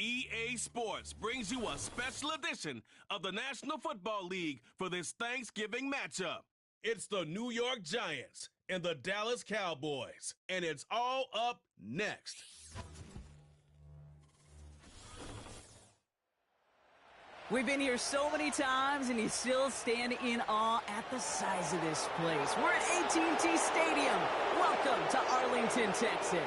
EA Sports brings you a special edition of the National Football League for this Thanksgiving matchup. It's the New York Giants and the Dallas Cowboys, and it's all up next. We've been here so many times, and you still stand in awe at the size of this place. We're at AT&T Stadium. Welcome to Arlington, Texas.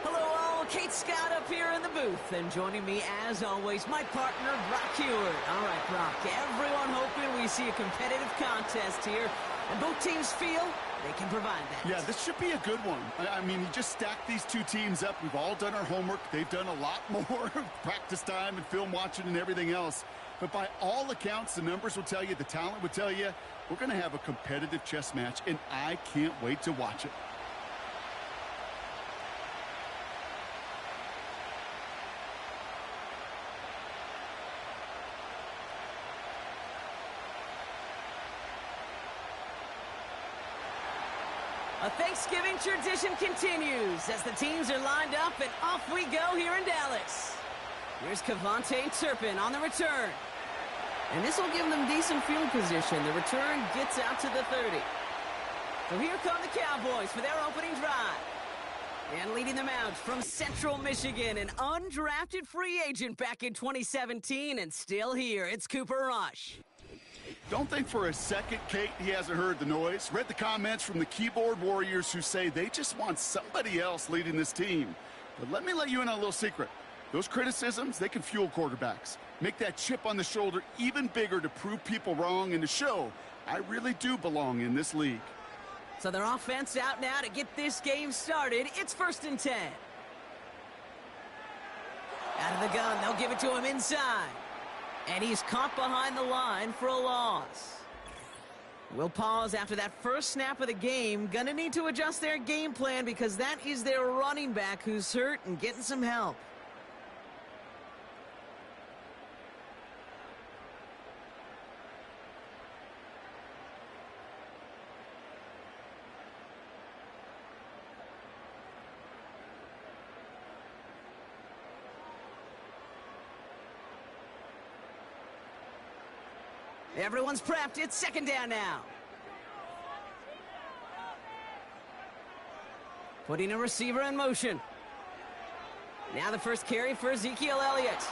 Hello all, Kate Scott up here in the booth, and joining me as always, my partner, Brock Heward. All right, Brock, everyone hoping we see a competitive contest here, and both teams feel they can provide that. Yeah, this should be a good one. I mean, you just stack these two teams up. We've all done our homework. They've done a lot more practice time and film watching and everything else. But by all accounts, the numbers will tell you, the talent will tell you, we're going to have a competitive chess match, and I can't wait to watch it. A Thanksgiving tradition continues as the teams are lined up, and off we go here in Dallas. Here's Kevontae Turpin on the return. And this will give them decent field position. The return gets out to the 30. So here come the Cowboys for their opening drive. And leading them out from Central Michigan, an undrafted free agent back in 2017, and still here, it's Cooper Rush. Don't think for a second, Kate, he hasn't heard the noise. Read the comments from the keyboard warriors who say they just want somebody else leading this team. But let me let you in on a little secret. Those criticisms, they can fuel quarterbacks. Make that chip on the shoulder even bigger to prove people wrong and to show I really do belong in this league. So their offense out now to get this game started. It's 1st and 10. Out of the gun, they'll give it to him inside. And he's caught behind the line for a loss. We'll pause after that first snap of the game. Gonna need to adjust their game plan because that is their running back who's hurt and getting some help. Everyone's prepped. It's 2nd down now. Putting a receiver in motion. Now the first carry for Ezekiel Elliott.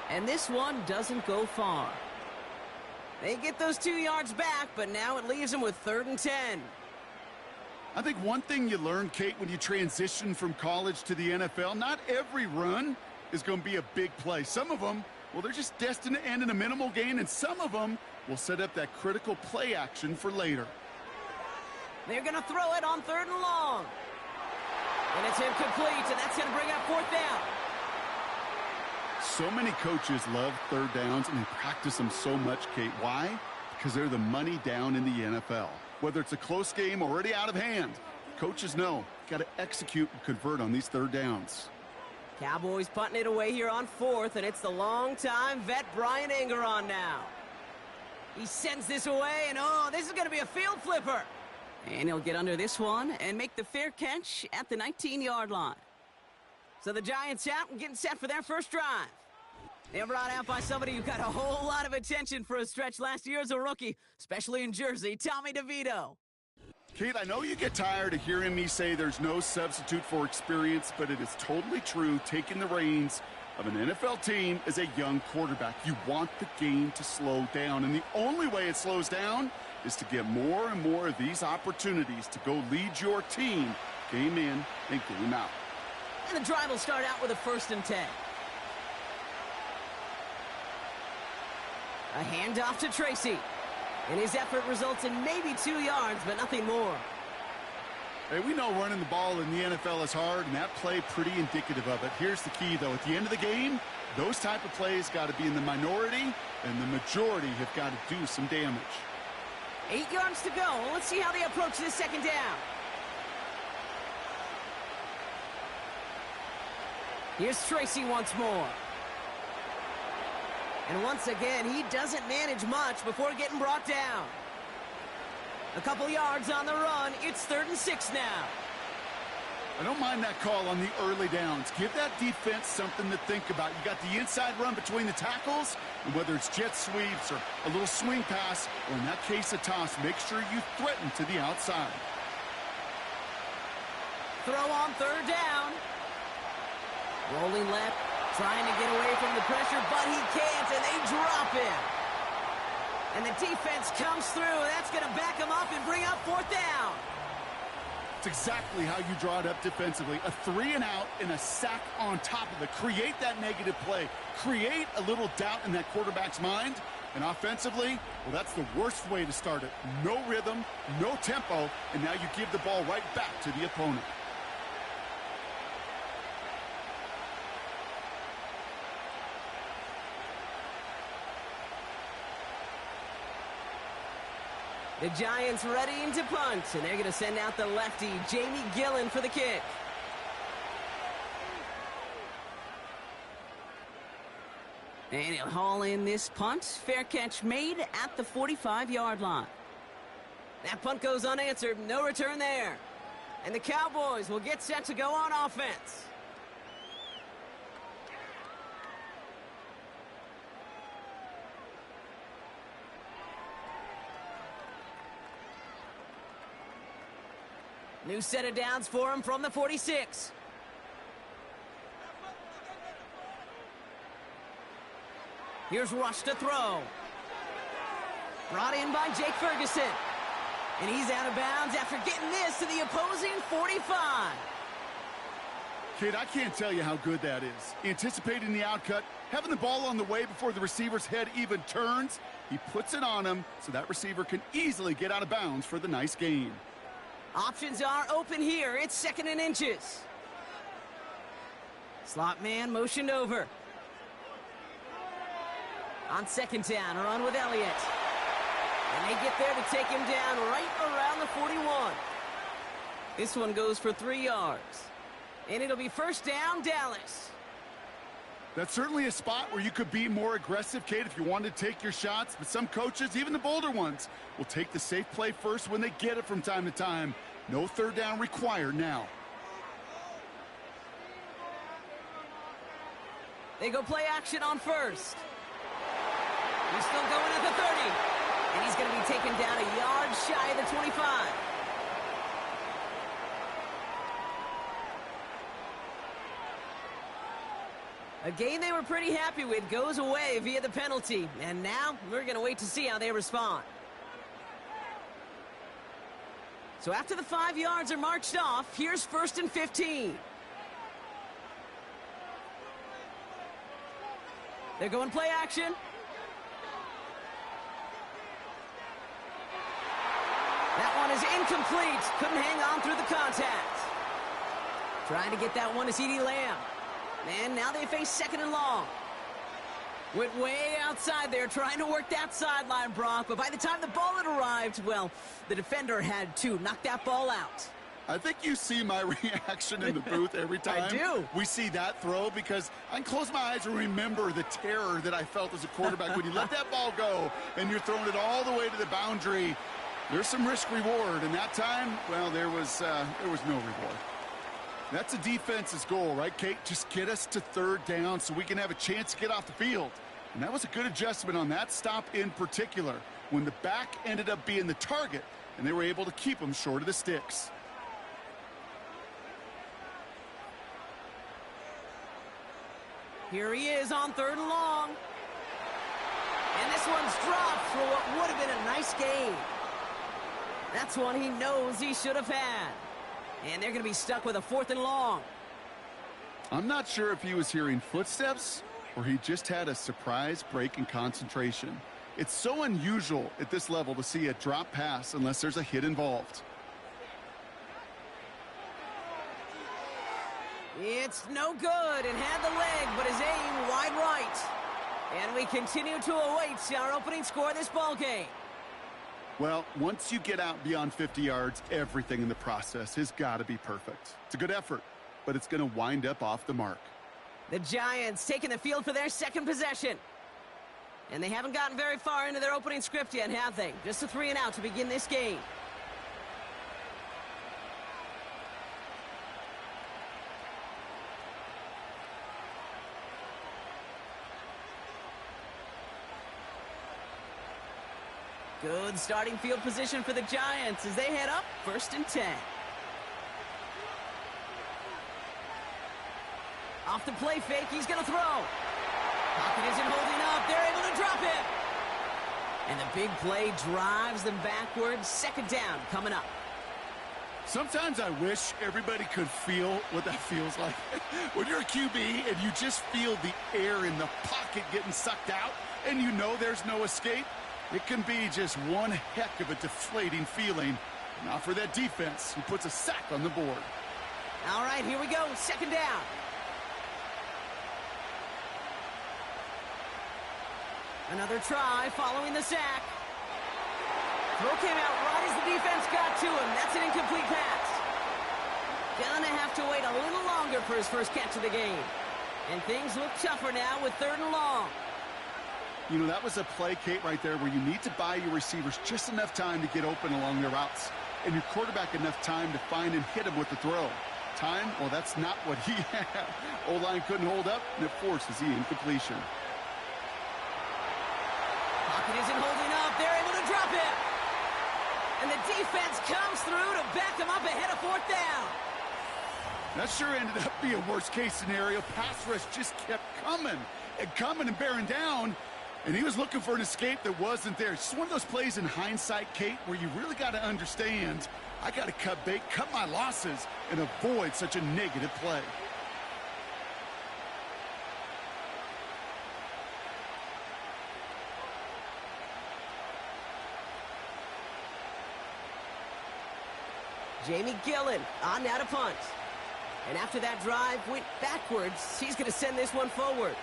And this one doesn't go far. They get those 2 yards back, but now it leaves them with 3rd and 10. I think one thing you learn, Kate, when you transition from college to the NFL, not every run is going to be a big play. Some of them, well, they're just destined to end in a minimal gain, and some of them will set up that critical play action for later. They're going to throw it on 3rd and long. And it's incomplete, and that's going to bring up 4th down. So many coaches love 3rd downs, and they practice them so much, Kate. Why? Because they're the money down in the NFL. Whether it's a close game already out of hand, coaches know got to execute and convert on these 3rd downs. Cowboys punting it away here on 4th, and it's the longtime vet Brian Anger on now. He sends this away, and oh, this is going to be a field flipper. And he'll get under this one and make the fair catch at the 19-yard line. So the Giants out and getting set for their first drive. They're brought out by somebody who got a whole lot of attention for a stretch last year as a rookie, especially in Jersey, Tommy DeVito. Kate, I know you get tired of hearing me say there's no substitute for experience, but it is totally true. Taking the reins of an NFL team as a young quarterback, you want the game to slow down, and the only way it slows down is to get more and more of these opportunities to go lead your team game in and game out. And the drive will start out with a 1st and 10. A handoff to Tracy. And his effort results in maybe 2 yards, but nothing more. Hey, we know running the ball in the NFL is hard, and that play pretty indicative of it. Here's the key, though. At the end of the game, those type of plays got to be in the minority, and the majority have got to do some damage. 8 yards to go. Let's see how they approach this 2nd down. Here's Tracy once more. And once again, he doesn't manage much before getting brought down. A couple yards on the run. It's 3rd and 6 now. I don't mind that call on the early downs. Give that defense something to think about. You got the inside run between the tackles, and whether it's jet sweeps or a little swing pass, or in that case a toss, make sure you threaten to the outside. Throw on third down. Rolling left, trying to get away from the pressure, but he can't, and they drop him. And the defense comes through. That's going to back him up and bring up fourth down. That's exactly how you draw it up defensively. A 3-and-out and a sack on top of it. Create that negative play. Create a little doubt in that quarterback's mind. And offensively, well, that's the worst way to start it. No rhythm, no tempo, and now you give the ball right back to the opponent. The Giants readying to punt, and they're going to send out the lefty, Jamie Gillen, for the kick. And he'll haul in this punt. Fair catch made at the 45-yard line. That punt goes unanswered. No return there. And the Cowboys will get set to go on offense. New set of downs for him from the 46. Here's Rush to throw. Brought in by Jake Ferguson. And he's out of bounds after getting this to the opposing 45. Kid, I can't tell you how good that is. Anticipating the outcut, having the ball on the way before the receiver's head even turns. He puts it on him so that receiver can easily get out of bounds for the nice gain. Options are open here. It's 2nd and inches. Slot man motioned over. On 2nd down, run with Elliott. And they get there to take him down right around the 41. This one goes for 3 yards. And it'll be 1st down, Dallas. That's certainly a spot where you could be more aggressive, Kate, if you wanted to take your shots. But some coaches, even the bolder ones, will take the safe play first when they get it from time to time. No 3rd down required now. They go play action on 1st. He's still going at the 30. And he's going to be taken down a yard shy of the 25. A game they were pretty happy with goes away via the penalty. And now we're going to wait to see how they respond. So after the 5 yards are marched off, here's 1st and 15. They're going play action. That one is incomplete. Couldn't hang on through the contact. Trying to get that one to CeeDee Lamb. And now they face 2nd and long. Went way outside there trying to work that sideline, Brock. But by the time the ball had arrived, well, the defender had to knock that ball out. I think you see my reaction in the booth every time I do. We see that throw, because I can close my eyes and remember the terror that I felt as a quarterback when you let that ball go and you're throwing it all the way to the boundary. There's some risk reward, and that time, well, there was no reward. That's a defense's goal, right, Kate? Just get us to 3rd down so we can have a chance to get off the field. And that was a good adjustment on that stop in particular, when the back ended up being the target, and they were able to keep them short of the sticks. Here he is on 3rd and long. And this one's dropped for what would have been a nice gain. That's one he knows he should have had. And they're going to be stuck with a 4th and long. I'm not sure if he was hearing footsteps or he just had a surprise break in concentration. It's so unusual at this level to see a drop pass unless there's a hit involved. It's no good, and had the leg, but his aim wide right. And we continue to await our opening score of this ball game. Well, once you get out beyond 50 yards, everything in the process has got to be perfect. It's a good effort, but it's going to wind up off the mark. The Giants taking the field for their 2nd possession. And they haven't gotten very far into their opening script yet, have they? Just a 3-and-out to begin this game. Good starting field position for the Giants as they head up 1st and 10. Off the play fake, he's going to throw. Pocket isn't holding up. They're able to drop it. And the big play drives them backwards. 2nd down coming up. Sometimes I wish everybody could feel what that feels like. When you're a QB and you just feel the air in the pocket getting sucked out and you know there's no escape, it can be just one heck of a deflating feeling. Not for that defense who puts a sack on the board. All right, here we go. 2nd down. Another try following the sack. Throw came out right as the defense got to him. That's an incomplete pass. Gonna have to wait a little longer for his first catch of the game. And things look tougher now with 3rd and long. You know, that was a play, Kate, right there where you need to buy your receivers just enough time to get open along their routes. And your quarterback enough time to find and hit him with the throw. Time? Well, that's not what he had. O-line couldn't hold up, and it forces the incompletion. Pocket isn't holding up. They're able to drop it. And the defense comes through to back him up ahead of 4th down. That sure ended up being a worst-case scenario. Pass rush just kept coming and bearing down. And he was looking for an escape that wasn't there. It's just one of those plays in hindsight, Kate, where you really got to understand, I got to cut bait, cut my losses, and avoid such a negative play. Jamie Gillen on now to punt. And after that drive went backwards, he's going to send this one forward.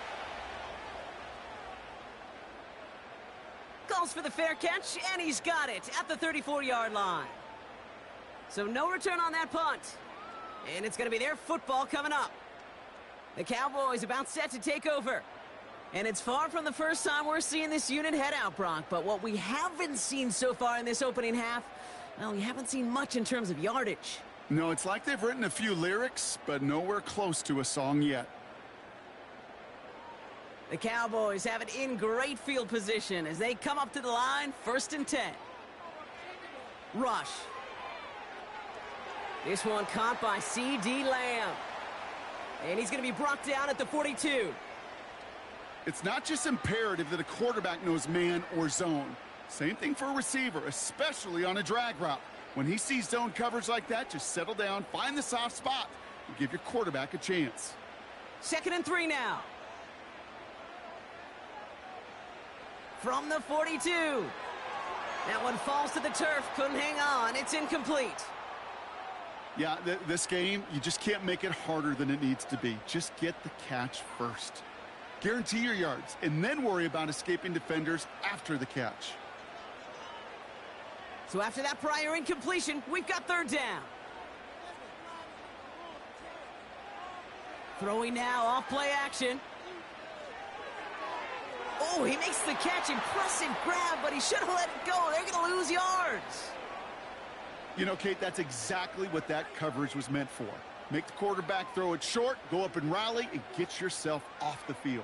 Calls for the fair catch, and he's got it at the 34-yard line. So no return on that punt. And it's going to be their football coming up. The Cowboys about set to take over. And it's far from the first time we're seeing this unit head out, Brock. But what we haven't seen so far in this opening half, well, we haven't seen much in terms of yardage. No, it's like they've written a few lyrics, but nowhere close to a song yet. The Cowboys have it in great field position as they come up to the line, 1st and 10. Rush. This one caught by C.D. Lamb. And he's going to be brought down at the 42. It's not just imperative that a quarterback knows man or zone. Same thing for a receiver, especially on a drag route. When he sees zone coverage like that, just settle down, find the soft spot, and give your quarterback a chance. 2nd and 3 now. From the 42. That one falls to the turf, couldn't hang on. It's incomplete. Yeah, this game, you just can't make it harder than it needs to be. Just get the catch first. Guarantee your yards, and then worry about escaping defenders after the catch. So after that prior incompletion, we've got 3rd down. Throwing now, off play action. Oh, he makes the catch. Impressive grab, but he should have let it go. They're going to lose yards. You know, Kate, that's exactly what that coverage was meant for. Make the quarterback throw it short, go up and rally, and get yourself off the field.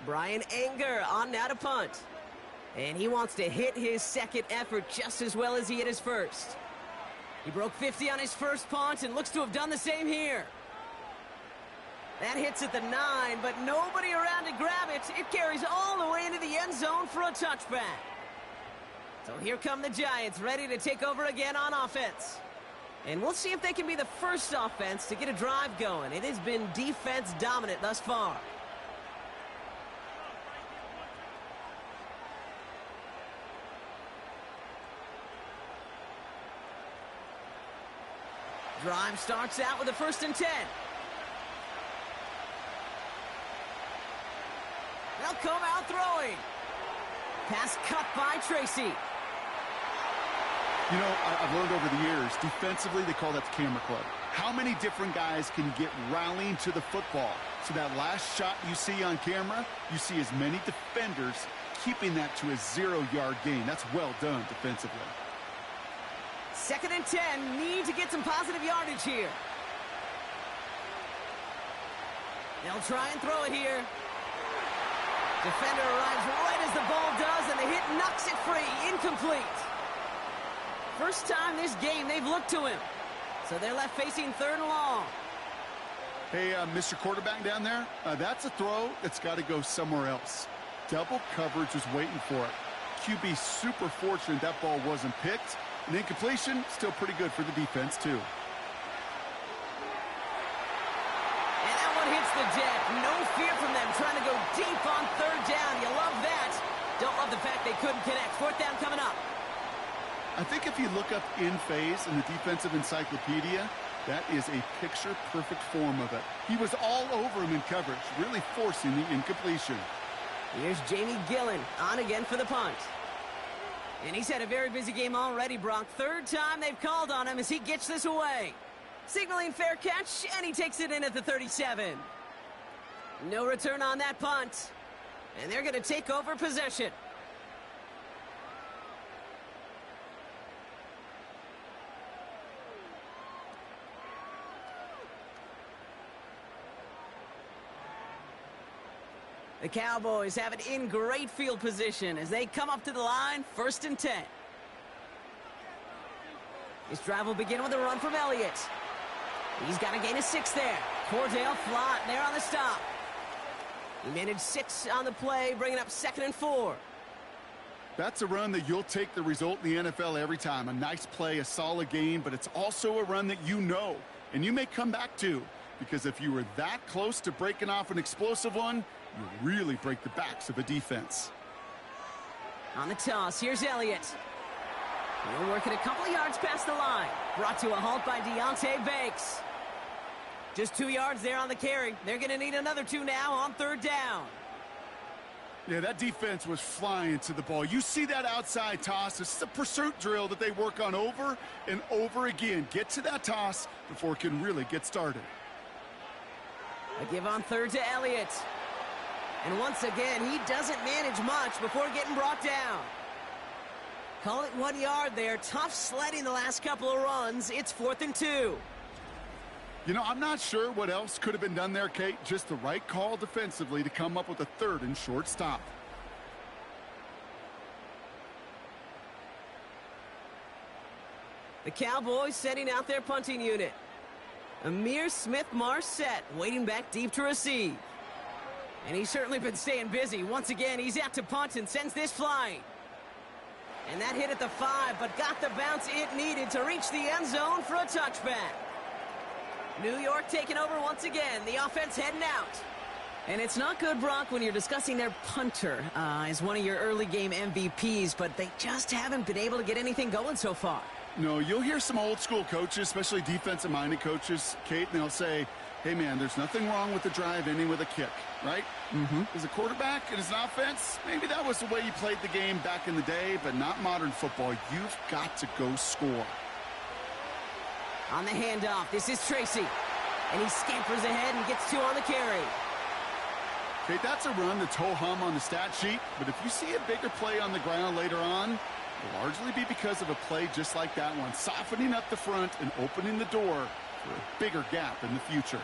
Brian Anger on now to punt. And he wants to hit his 2nd effort just as well as he hit his first. He broke 50 on his first punt and looks to have done the same here. That hits at the 9, but nobody around to grab it. It carries all the way into the end zone for a touchback. So here come the Giants, ready to take over again on offense. And we'll see if they can be the first offense to get a drive going. It has been defense dominant thus far. Drive starts out with a 1st and 10. They'll come out throwing. Pass cut by Tracy. You know, I've learned over the years, defensively, they call that the camera club. How many different guys can you get rallying to the football? So that last shot you see on camera, you see as many defenders keeping that to a 0-yard gain. That's well done defensively. 2nd and 10, need to get some positive yardage here. They'll try and throw it here. Defender arrives right as the ball does, and the hit knocks it free. Incomplete. First time this game they've looked to him. So they're left facing 3rd and long. Hey, Mr. Quarterback down there, that's a throw that's got to go somewhere else. Double coverage was waiting for it. QB super fortunate that ball wasn't picked. And incompletion, still pretty good for the defense, too. And that one hits the deck. No fear from them trying to go deep on 3rd down. You love that. Don't love the fact they couldn't connect. 4th down coming up. I think if you look up in phase in the defensive encyclopedia, that is a picture-perfect form of it. He was all over him in coverage, really forcing the incompletion. Here's Jamie Gillen on again for the punt. And he's had a very busy game already, Brock. 3rd time they've called on him as he gets this away. Signaling fair catch, and he takes it in at the 37. No return on that punt. And they're going to take over possession. The Cowboys have it in great field position as they come up to the line, 1st and 10. This drive will begin with a run from Elliott. He's got a gain of 6 there. Cordell Flott there on the stop. He managed 6 on the play, bringing up 2nd and 4. That's a run that you'll take the result in the NFL every time. A nice play, a solid game, but it's also a run that you know, and you may come back to, because if you were that close to breaking off an explosive one, you really break the backs of a defense. On the toss, here's Elliott. He'll work it a couple of yards past the line. Brought to a halt by Deontay Banks. Just 2 yards there on the carry. They're going to need another 2 now on 3rd down. Yeah, that defense was flying to the ball. You see that outside toss. This is a pursuit drill that they work on over and over again. Get to that toss before it can really get started. A give on 3rd to Elliott. And once again, he doesn't manage much before getting brought down. Call it 1 yard there. Tough sledding the last couple of runs. It's 4th and 2. You know, I'm not sure what else could have been done there, Kate. Just the right call defensively to come up with a 3rd and short stop. The Cowboys setting out their punting unit. Amir Smith-Marset waiting back deep to receive. And he's certainly been staying busy. Once again, he's out to punt and sends this flying. And that hit at the 5, but got the bounce it needed to reach the end zone for a touchback. New York taking over once again. The offense heading out. And it's not good, Brock, when you're discussing their punter as one of your early game MVPs, but they just haven't been able to get anything going so far. No, you'll hear some old school coaches, especially defensive-minded coaches, Kate, and they'll say, hey, man, there's nothing wrong with the drive ending with a kick, right? As a quarterback and as an offense, maybe that was the way you played the game back in the day, but not modern football. You've got to go score. On the handoff, this is Tracy. And he scampers ahead and gets 2 on the carry. Okay, that's a run that's ho-hum on the stat sheet, but if you see a bigger play on the ground later on, it'll largely be because of a play just like that one, softening up the front and opening the door for a bigger gap in the future.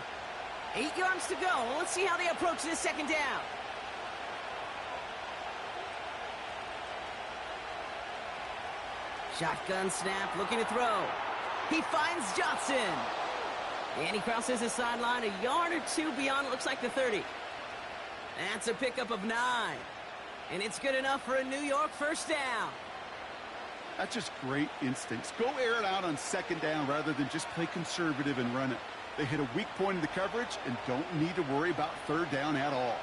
8 yards to go. Let's see how they approach this 2nd down. Shotgun snap, looking to throw. He finds Johnson. And he crosses the sideline a yard or 2 beyond, it looks like the 30. That's a pickup of 9. And it's good enough for a New York 1st down. That's just great instincts. Go air it out on 2nd down rather than just play conservative and run it. They hit a weak point in the coverage and don't need to worry about 3rd down at all.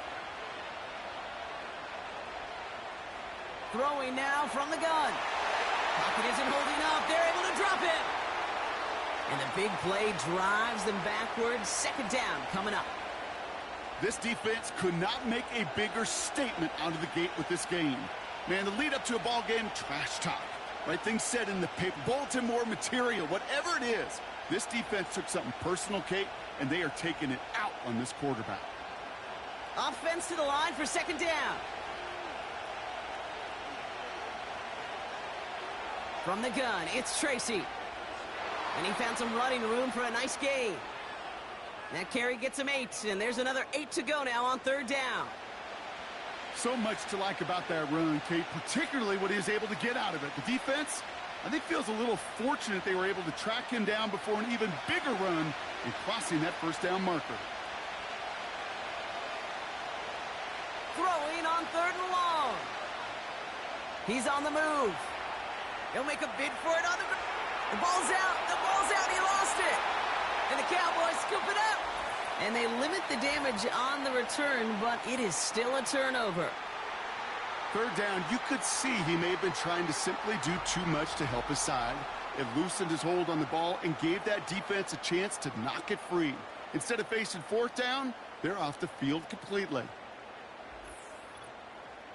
Throwing now from the gun. Pocket isn't holding up. They're able to drop it. And the big play drives them backwards. 2nd down coming up. This defense could not make a bigger statement out of the gate with this game. Man, the lead up to a ball game, trash talk. Right, things said in the paper, bulletin board material, whatever it is. This defense took something personal, Kate, and they are taking it out on this quarterback. Offense to the line for 2nd down. From the gun, it's Tracy. And he found some running room for a nice gain. That carry gets him 8, and there's another 8 to go now on 3rd down. So much to like about that run, Kate, particularly what he was able to get out of it. The defense, I think, feels a little fortunate they were able to track him down before an even bigger run and crossing that first down marker. Throwing on 3rd and long. He's on the move. He'll make a bid for it on the... The ball's out. The ball's out. He lost it. And the Cowboys scoop it up. And they limit the damage on the return, but it is still a turnover. 3rd down, you could see he may have been trying to simply do too much to help his side. It loosened his hold on the ball and gave that defense a chance to knock it free. Instead of facing 4th down, they're off the field completely.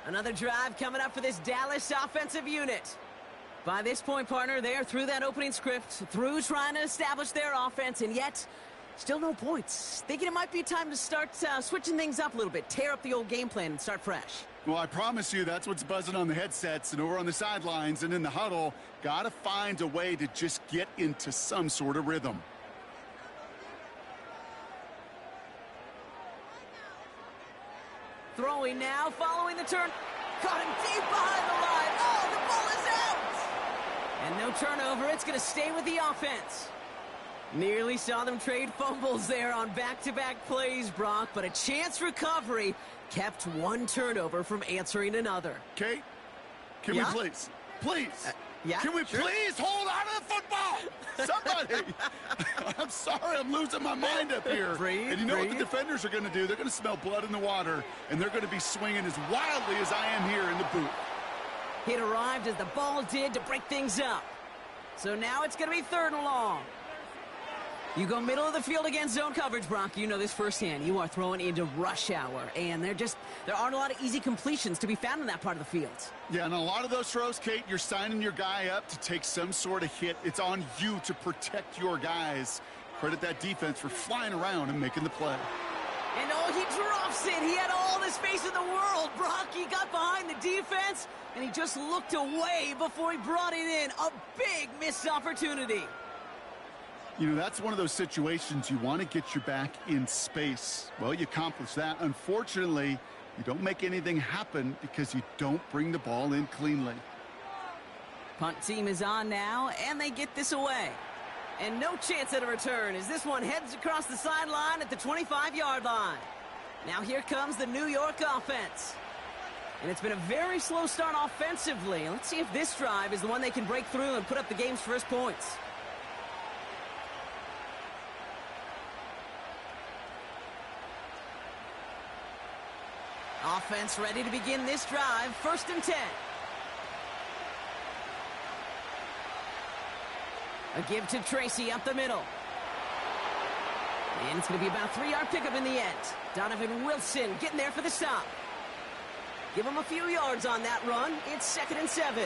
Another drive coming up for this Dallas offensive unit. By this point, partner, they're through that opening script, through trying to establish their offense, and yet still no points. Thinking it might be time to start switching things up a little bit, tear up the old game plan and start fresh. Well, I promise you that's what's buzzing on the headsets and over on the sidelines and in the huddle. Got to find a way to just get into some sort of rhythm. Throwing now, following the turn. Caught him deep behind the line. Oh, the ball is out! And no turnover. It's going to stay with the offense. Nearly saw them trade fumbles there on back-to-back plays, Brock, but a chance recovery kept one turnover from answering another. Kate, can we please? Yeah, can we sure. please hold on to the football? Somebody! I'm sorry, I'm losing my mind up here. Breathe, and you know what the defenders are going to do? They're going to smell blood in the water, and they're going to be swinging as wildly as I am here in the booth. It arrived as the ball did to break things up. So now it's going to be 3rd and long. You go middle of the field against zone coverage, Brock. You know this firsthand. You are throwing into rush hour, and there aren't a lot of easy completions to be found in that part of the field. Yeah, and a lot of those throws, Kate, you're signing your guy up to take some sort of hit. It's on you to protect your guys. Credit that defense for flying around and making the play. And oh, he drops it. He had all the space in the world, Brock. He got behind the defense, and he just looked away before he brought it in. A big missed opportunity. You know, that's one of those situations you want to get your back in space. Well, you accomplish that. Unfortunately, you don't make anything happen because you don't bring the ball in cleanly. Punt team is on now, and they get this away. And no chance at a return as this one heads across the sideline at the 25-yard line. Now here comes the New York offense. And it's been a very slow start offensively. Let's see if this drive is the one they can break through and put up the game's first points. Offense ready to begin this drive. 1st and 10. A give to Tracy up the middle. And it's going to be about a 3-yard pickup in the end. Donovan Wilson getting there for the stop. Give him a few yards on that run. It's 2nd and 7.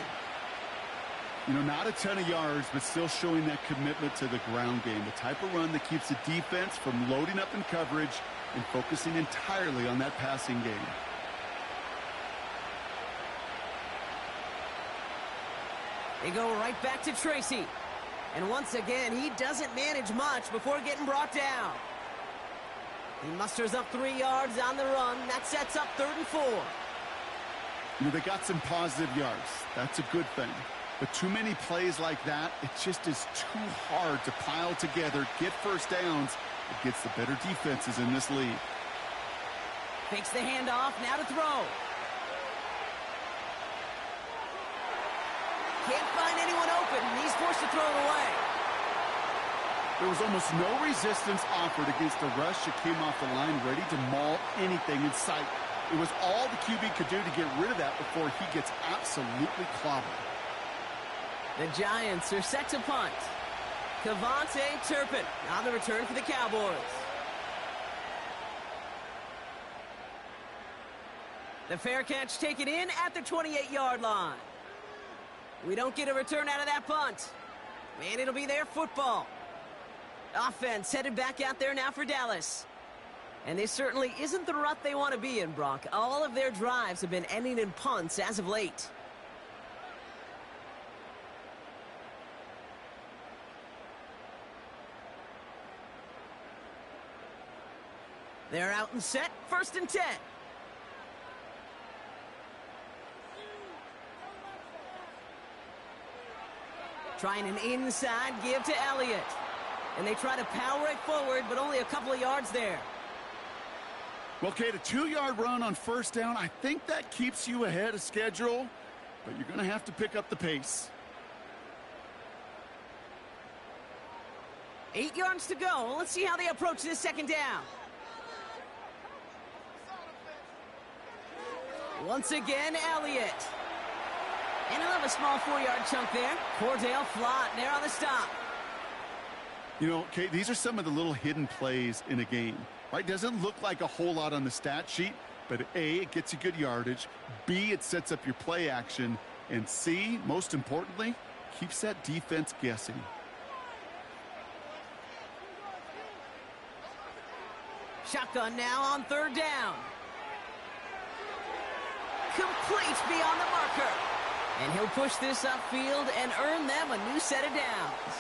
You know, not a ton of yards, but still showing that commitment to the ground game. The type of run that keeps the defense from loading up in coverage and focusing entirely on that passing game. They go right back to Tracy. And once again, he doesn't manage much before getting brought down. He musters up 3 yards on the run. That sets up 3rd and 4. You know, they got some positive yards. That's a good thing. But too many plays like that, it just is too hard to pile together, get first downs against the better defenses in this league. Takes the handoff, now to throw. Can't find anyone open. He's forced to throw it away. There was almost no resistance offered against a rush that came off the line ready to maul anything in sight. It was all the QB could do to get rid of that before he gets absolutely clobbered. The Giants are set to punt. Cavante Turpin on the return for the Cowboys. The fair catch taken in at the 28-yard line. We don't get a return out of that punt. Man, it'll be their football. Offense headed back out there now for Dallas. And this certainly isn't the rut they want to be in, Brock. All of their drives have been ending in punts as of late. They're out and set, 1st and 10. Trying an inside give to Elliott. And they try to power it forward, but only a couple of yards there. Well, Kate, a 2-yard run on first down, I think that keeps you ahead of schedule, but you're going to have to pick up the pace. 8 yards to go. Let's see how they approach this second down. Once again, Elliott. And he'll have a small 4-yard chunk there. Cordell Flott there on the stop. You know, Kate, these are some of the little hidden plays in a game, right? Doesn't look like a whole lot on the stat sheet, but A, it gets you good yardage. B, it sets up your play action. And C, most importantly, keeps that defense guessing. Shotgun now on third down. Complete beyond the marker. And he'll push this upfield and earn them a new set of downs.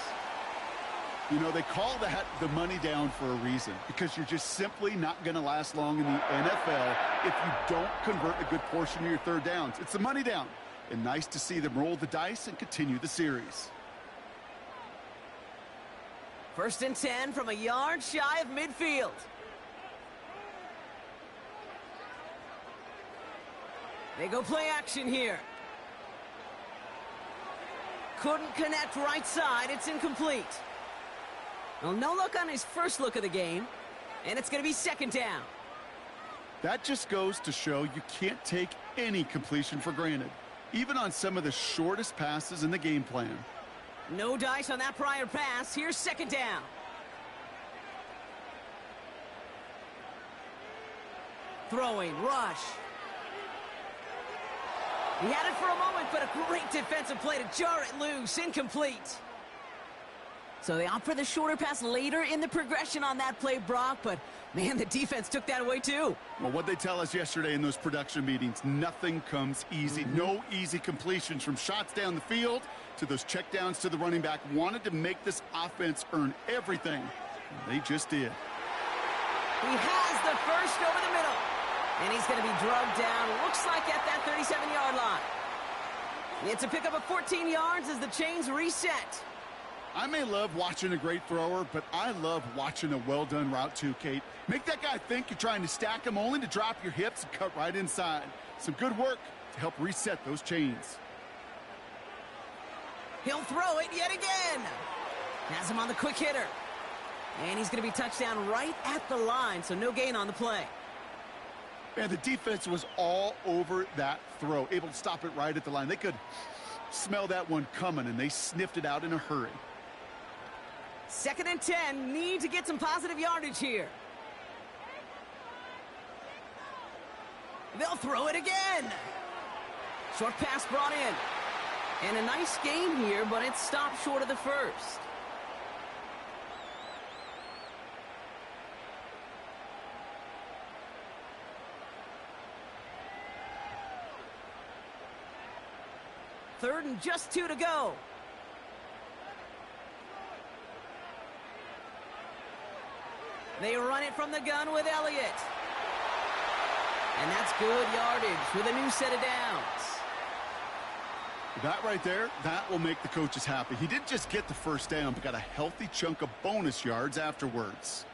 You know, they call that the money down for a reason, because you're just simply not going to last long in the NFL if you don't convert a good portion of your third downs. It's the money down. And nice to see them roll the dice and continue the series. 1st and 10 from a yard shy of midfield. They go play action here. Couldn't connect right side. It's incomplete. Well, no look on his first look of the game. And it's going to be second down. That just goes to show you can't take any completion for granted, even on some of the shortest passes in the game plan. No dice on that prior pass. Here's second down. Throwing, rush. He had it for a moment, but a great defensive play to jar it loose. Incomplete. So they opt for the shorter pass later in the progression on that play, Brock, but man, the defense took that away too. Well, what they tell us yesterday in those production meetings, nothing comes easy. No easy completions, from shots down the field to those checkdowns to the running back. Wanted to make this offense earn everything. And they just did. He has the first over the middle. And he's going to be drugged down, looks like at that 37-yard line. It's a pickup of 14 yards as the chains reset. I may love watching a great thrower, but I love watching a well-done route too, Kate. Make that guy think you're trying to stack him, only to drop your hips and cut right inside. Some good work to help reset those chains. He'll throw it yet again. Has him on the quick hitter. And he's going to be touchdown right at the line, so no gain on the play. And the defense was all over that throw, able to stop it right at the line. They could smell that one coming, and they sniffed it out in a hurry. 2nd and 10, need to get some positive yardage here. They'll throw it again. Short pass brought in. And a nice gain here, but it's stopped short of the first. Third and just 2 to go. They run it from the gun with Elliott. And that's good yardage with a new set of downs. That right there, that will make the coaches happy. He didn't just get the first down, but got a healthy chunk of bonus yards afterwards.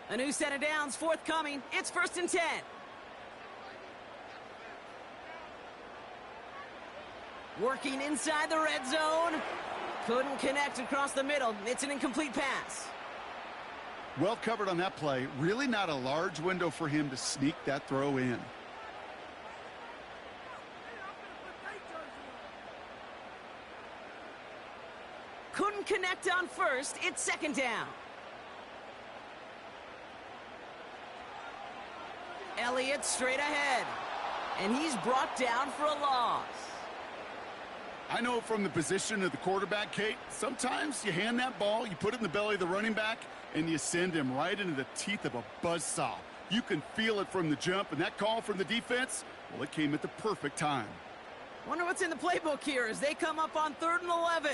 A new set of downs forthcoming. It's 1st and 10. Working inside the red zone. Couldn't connect across the middle. It's an incomplete pass. Well covered on that play. Really not a large window for him to sneak that throw in. Couldn't connect on first. It's second down. Elliott straight ahead. And he's brought down for a loss. I know from the position of the quarterback, Kate, sometimes you hand that ball, you put it in the belly of the running back, and you send him right into the teeth of a buzzsaw. You can feel it from the jump, and that call from the defense, well, it came at the perfect time. Wonder what's in the playbook here as they come up on 3rd and 11.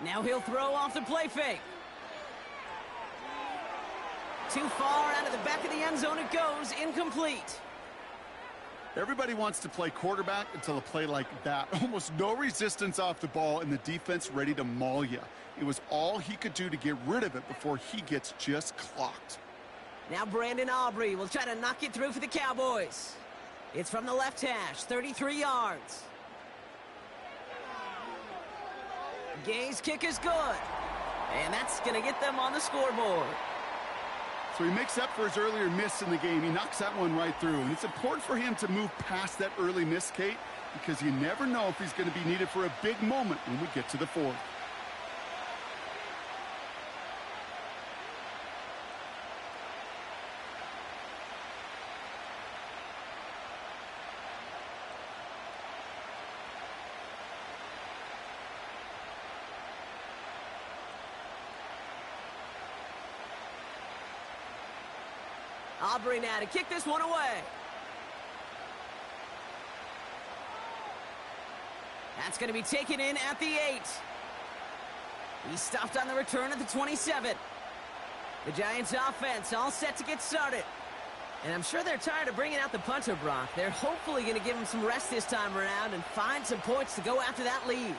Now he'll throw off the play fake. Too far out of the back of the end zone it goes, incomplete. Everybody wants to play quarterback until a play like that. Almost no resistance off the ball and the defense ready to maul you. It was all he could do to get rid of it before he gets just clocked. Now Brandon Aubrey will try to knock it through for the Cowboys. It's from the left hash, 33 yards. Gay's kick is good. And that's going to get them on the scoreboard. So he makes up for his earlier miss in the game. He knocks that one right through. And it's important for him to move past that early miss, Kate, because you never know if he's going to be needed for a big moment when we get to the fourth. Aubrey now to kick this one away. That's going to be taken in at the 8. He stopped on the return at the 27. The Giants offense all set to get started. And I'm sure they're tired of bringing out the punter, Brock. They're hopefully going to give him some rest this time around and find some points to go after that lead.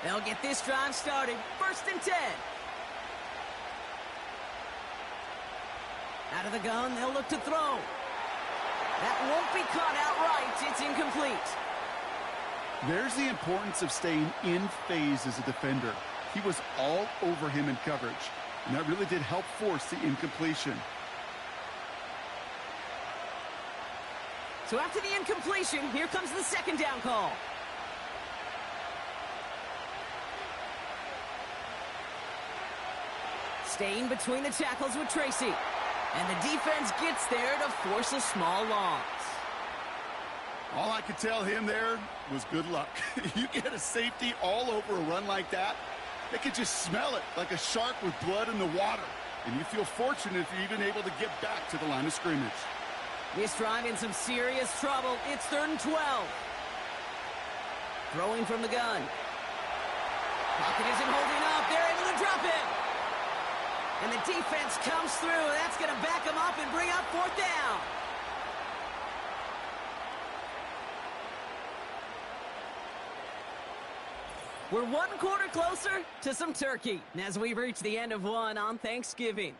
They'll get this drive started. 1st and 10. Out of the gun, they'll look to throw. That won't be caught outright. It's incomplete. There's the importance of staying in phase as a defender. He was all over him in coverage, and that really did help force the incompletion. So after the incompletion, here comes the 2nd down call. Staying between the tackles with Tracy. And the defense gets there to force a small loss. All I could tell him there was good luck. You get a safety all over a run like that, they could just smell it like a shark with blood in the water. And you feel fortunate if you're even able to get back to the line of scrimmage. This drive in some serious trouble. It's 3rd and 12. Throwing from the gun. Pocket isn't holding up. They're able to drop it. And the defense comes through. That's going to back them up and bring up 4th down. We're 1 quarter closer to some turkey as we reach the end of one on Thanksgiving.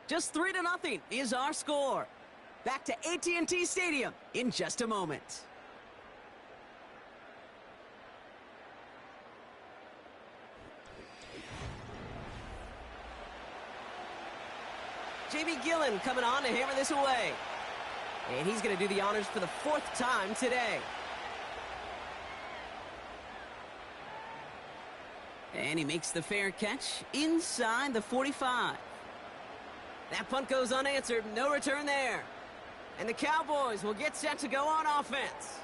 Just 3-0 is our score. Back to AT&T Stadium in just a moment. J.B. Gillen coming on to hammer this away. And he's going to do the honors for the 4th time today. And he makes the fair catch inside the 45. That punt goes unanswered. No return there. And the Cowboys will get set to go on offense.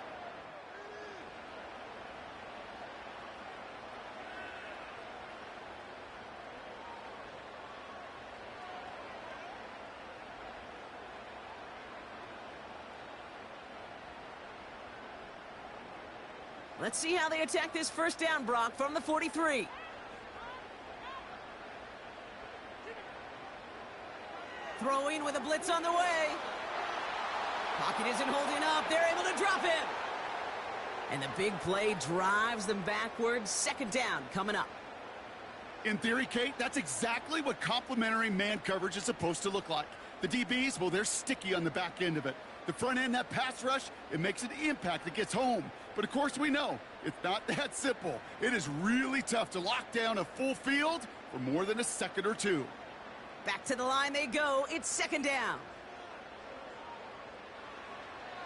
Let's see how they attack this 1st down, Brock, from the 43. Throwing with a blitz on the way. Pocket isn't holding up. They're able to drop him. And the big play drives them backwards. 2nd down coming up. In theory, Kate, that's exactly what complementary man coverage is supposed to look like. The DBs, well, they're sticky on the back end of it. The front end, that pass rush, it makes an impact that gets home. But, of course, we know it's not that simple. It is really tough to lock down a full field for more than a second or two. Back to the line they go. It's 2nd down.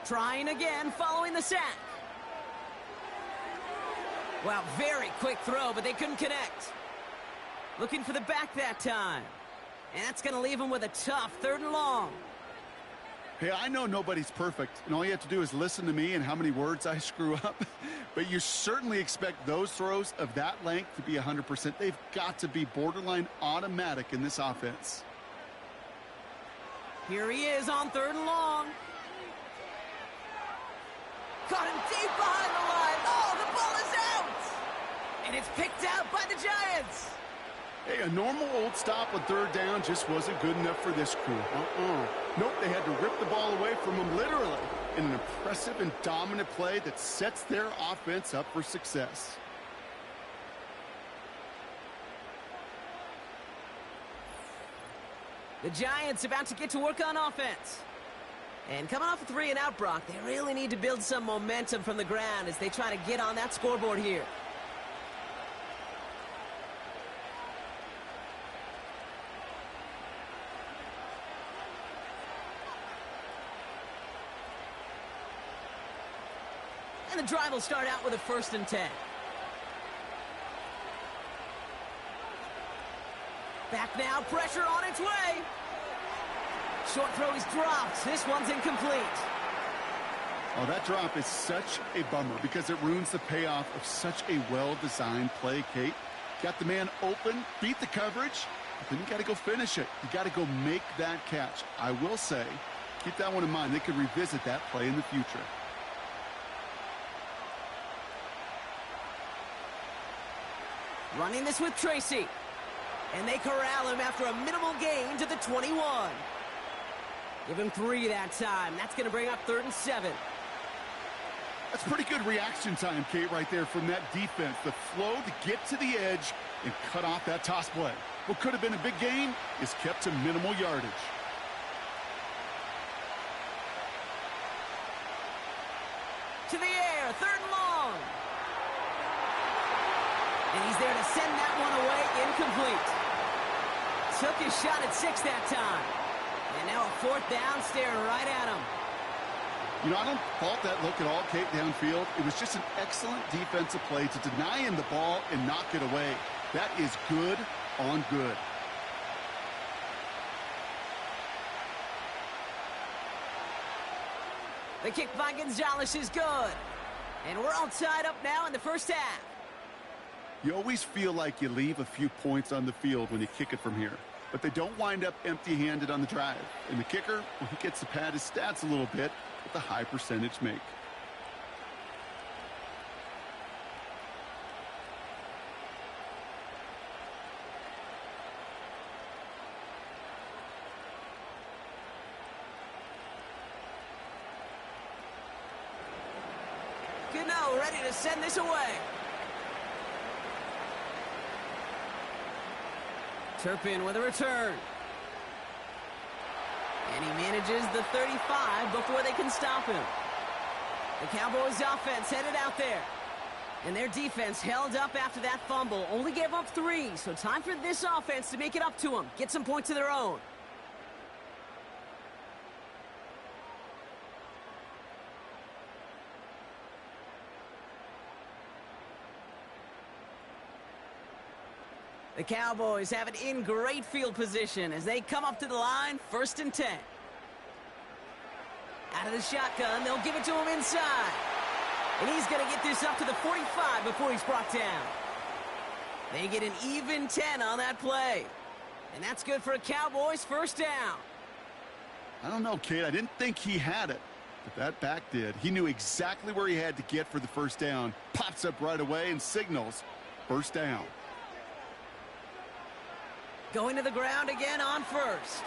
Trying again following the sack. Wow, very quick throw, but they couldn't connect. Looking for the back that time. And that's going to leave them with a tough 3rd and long. Hey, I know nobody's perfect, and all you have to do is listen to me and how many words I screw up. But you certainly expect those throws of that length to be 100%. They've got to be borderline automatic in this offense. Here he is on 3rd and long. Caught him deep behind the line. Oh, the ball is out! And it's picked out by the Giants. Hey, a normal old stop on third down just wasn't good enough for this crew. Nope, they had to rip the ball away from them literally in an impressive and dominant play that sets their offense up for success. The Giants about to get to work on offense. And coming off a 3-and-out, Brock, they really need to build some momentum from the ground as they try to get on that scoreboard here. And the drive will start out with a 1st and 10. Back now, pressure on its way. Short throw is dropped. This one's incomplete. Oh, that drop is such a bummer because it ruins the payoff of such a well-designed play, Kate. Got the man open, beat the coverage, but then you got to go finish it. You got to go make that catch. I will say, keep that one in mind. They could revisit that play in the future. Running this with Tracy. And they corral him after a minimal gain to the 21. Give him 3 that time. That's going to bring up 3rd and 7. That's pretty good reaction time, Kate, right there from that defense. The flow to get to the edge and cut off that toss play. What could have been a big gain is kept to minimal yardage. To the air, 3rd and long. And he's there to send that one away, incomplete. Took his shot at 6 that time. And now a 4th down, staring right at him. You know, I don't fault that look at all, Kate, downfield. It was just an excellent defensive play to deny him the ball and knock it away. That is good on good. The kick by Gonzalez is good. And we're all tied up now in the 1st half. You always feel like you leave a few points on the field when you kick it from here. But they don't wind up empty-handed on the drive. And the kicker, well, he gets to pad his stats a little bit with the high percentage make. Gano ready to send this away. Turpin with a return. And he manages the 35 before they can stop him. The Cowboys offense headed out there. And their defense held up after that fumble. Only gave up 3, so time for this offense to make it up to them. Get some points of their own. The Cowboys have it in great field position as they come up to the line, 1st and 10. Out of the shotgun, they'll give it to him inside. And he's going to get this up to the 45 before he's brought down. They get an even 10 on that play. And that's good for a Cowboys 1st down. I don't know, Kate. I didn't think he had it, but that back did. He knew exactly where he had to get for the 1st down. Pops up right away and signals 1st down. Going to the ground again on 1st.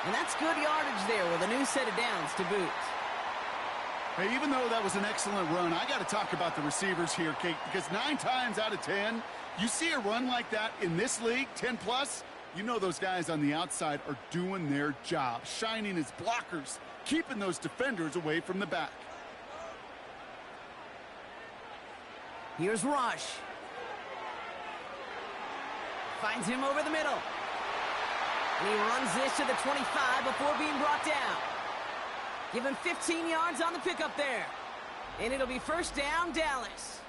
And that's good yardage there with a new set of downs to boot. Hey, even though that was an excellent run, I got to talk about the receivers here, Kate, because 9 times out of 10, you see a run like that in this league, 10 plus, you know those guys on the outside are doing their job, shining as blockers, keeping those defenders away from the back. Here's Rush. Finds him over the middle. And he runs this to the 25 before being brought down. Give him 15 yards on the pickup there. And it'll be 1st down, Dallas.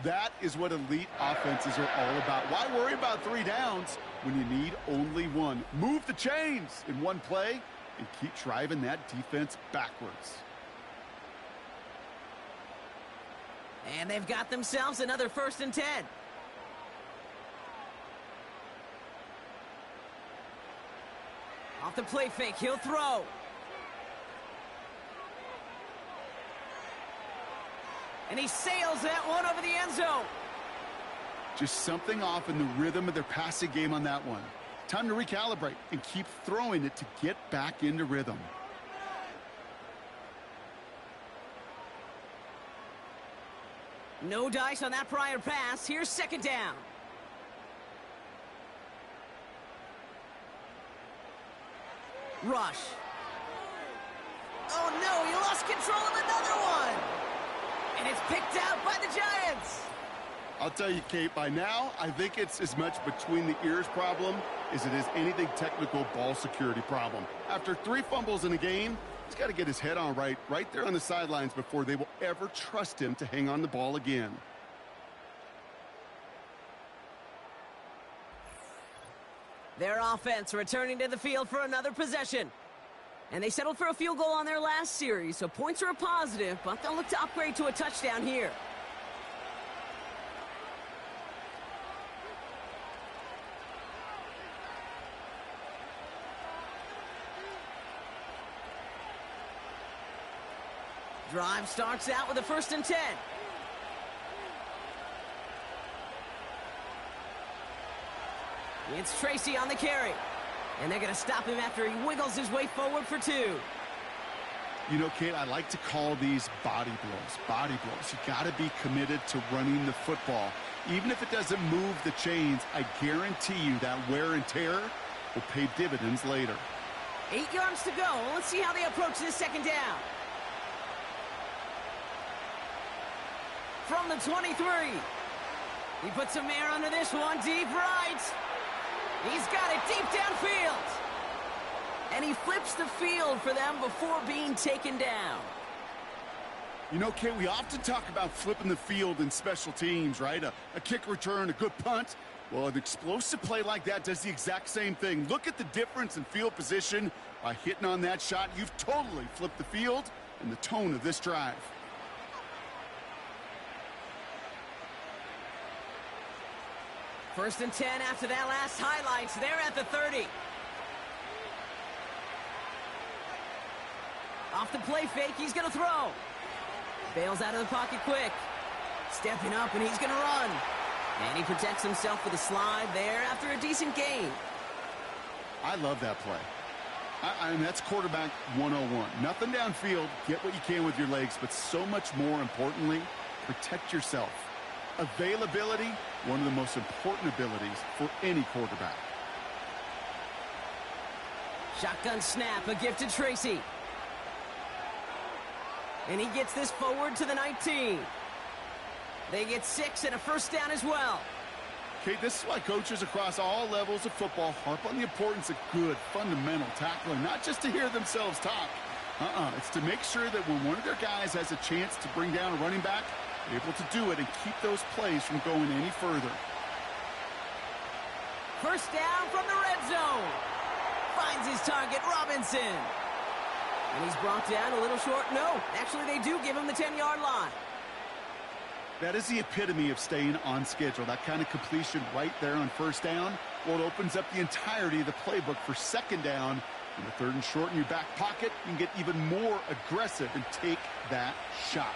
That is what elite offenses are all about. Why worry about 3 downs when you need only 1? Move the chains in one play and keep driving that defense backwards. And they've got themselves another 1st and 10. Off the play fake, he'll throw. And he sails that one over the end zone. Just something off in the rhythm of their passing game on that one. Time to recalibrate and keep throwing it to get back into rhythm. No dice on that prior pass. Here's second down. Rush. Oh no, he lost control of another one. And it's picked out by the Giants. I'll tell you, Kate, by now, I think it's as much between the ears problem as it is anything technical ball security problem. After 3 fumbles in a game, he's got to get his head on right there on the sidelines before they will ever trust him to hang on the ball again. Their offense returning to the field for another possession. And they settled for a field goal on their last series, so points are a positive, but they'll look to upgrade to a touchdown here. Drive starts out with a 1st and 10. It's Tracy on the carry. And they're going to stop him after he wiggles his way forward for 2. You know, Kate, I like to call these body blows. Body blows. You got to be committed to running the football. Even if it doesn't move the chains, I guarantee you that wear and tear will pay dividends later. 8 yards to go. Let's see how they approach this second down. From the 23. He puts some air under this one, deep right. He's got it deep downfield. And he flips the field for them before being taken down. You know, Kate, we often talk about flipping the field in special teams, right? A kick return, a good punt. Well, an explosive play like that does the exact same thing. Look at the difference in field position. By hitting on that shot, you've totally flipped the field and the tone of this drive. First and 10 after that last highlights. They're at the 30. Off the play fake, he's going to throw. Bails out of the pocket quick. Stepping up, and he's going to run. And he protects himself with a slide there after a decent gain. I love that play. I mean, that's quarterback 101. Nothing downfield, get what you can with your legs, but so much more importantly, protect yourself. Availability, one of the most important abilities for any quarterback. Shotgun snap, a gift to Tracy. And he gets this forward to the 19. They get 6 and a 1st down as well. Okay, this is why coaches across all levels of football harp on the importance of good, fundamental tackling, not just to hear themselves talk. It's to make sure that when one of their guys has a chance to bring down a running back, they're able to do it and keep those plays from going any further. 1st down from the red zone. Finds his target, Robinson. And he's brought down a little short. No, actually they do give him the 10-yard line. That is the epitome of staying on schedule. That kind of completion right there on 1st down. Well, it opens up the entirety of the playbook for 2nd down. In the 3rd and short in your back pocket, you can get even more aggressive and take that shot.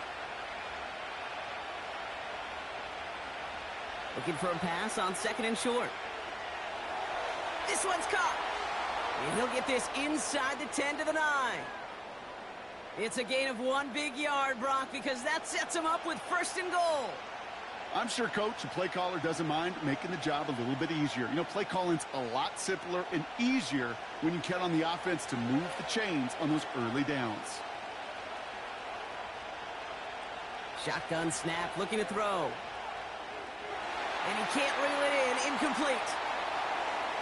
Looking for a pass on 2nd and short. This one's caught. And he'll get this inside the 10 to the 9. It's a gain of 1 big yard, Brock, because that sets him up with 1st and goal. I'm sure coach and play caller doesn't mind making the job a little bit easier. You know, play calling's a lot simpler and easier when you count on the offense to move the chains on those early downs. Shotgun snap, looking to throw. And he can't reel it in, incomplete.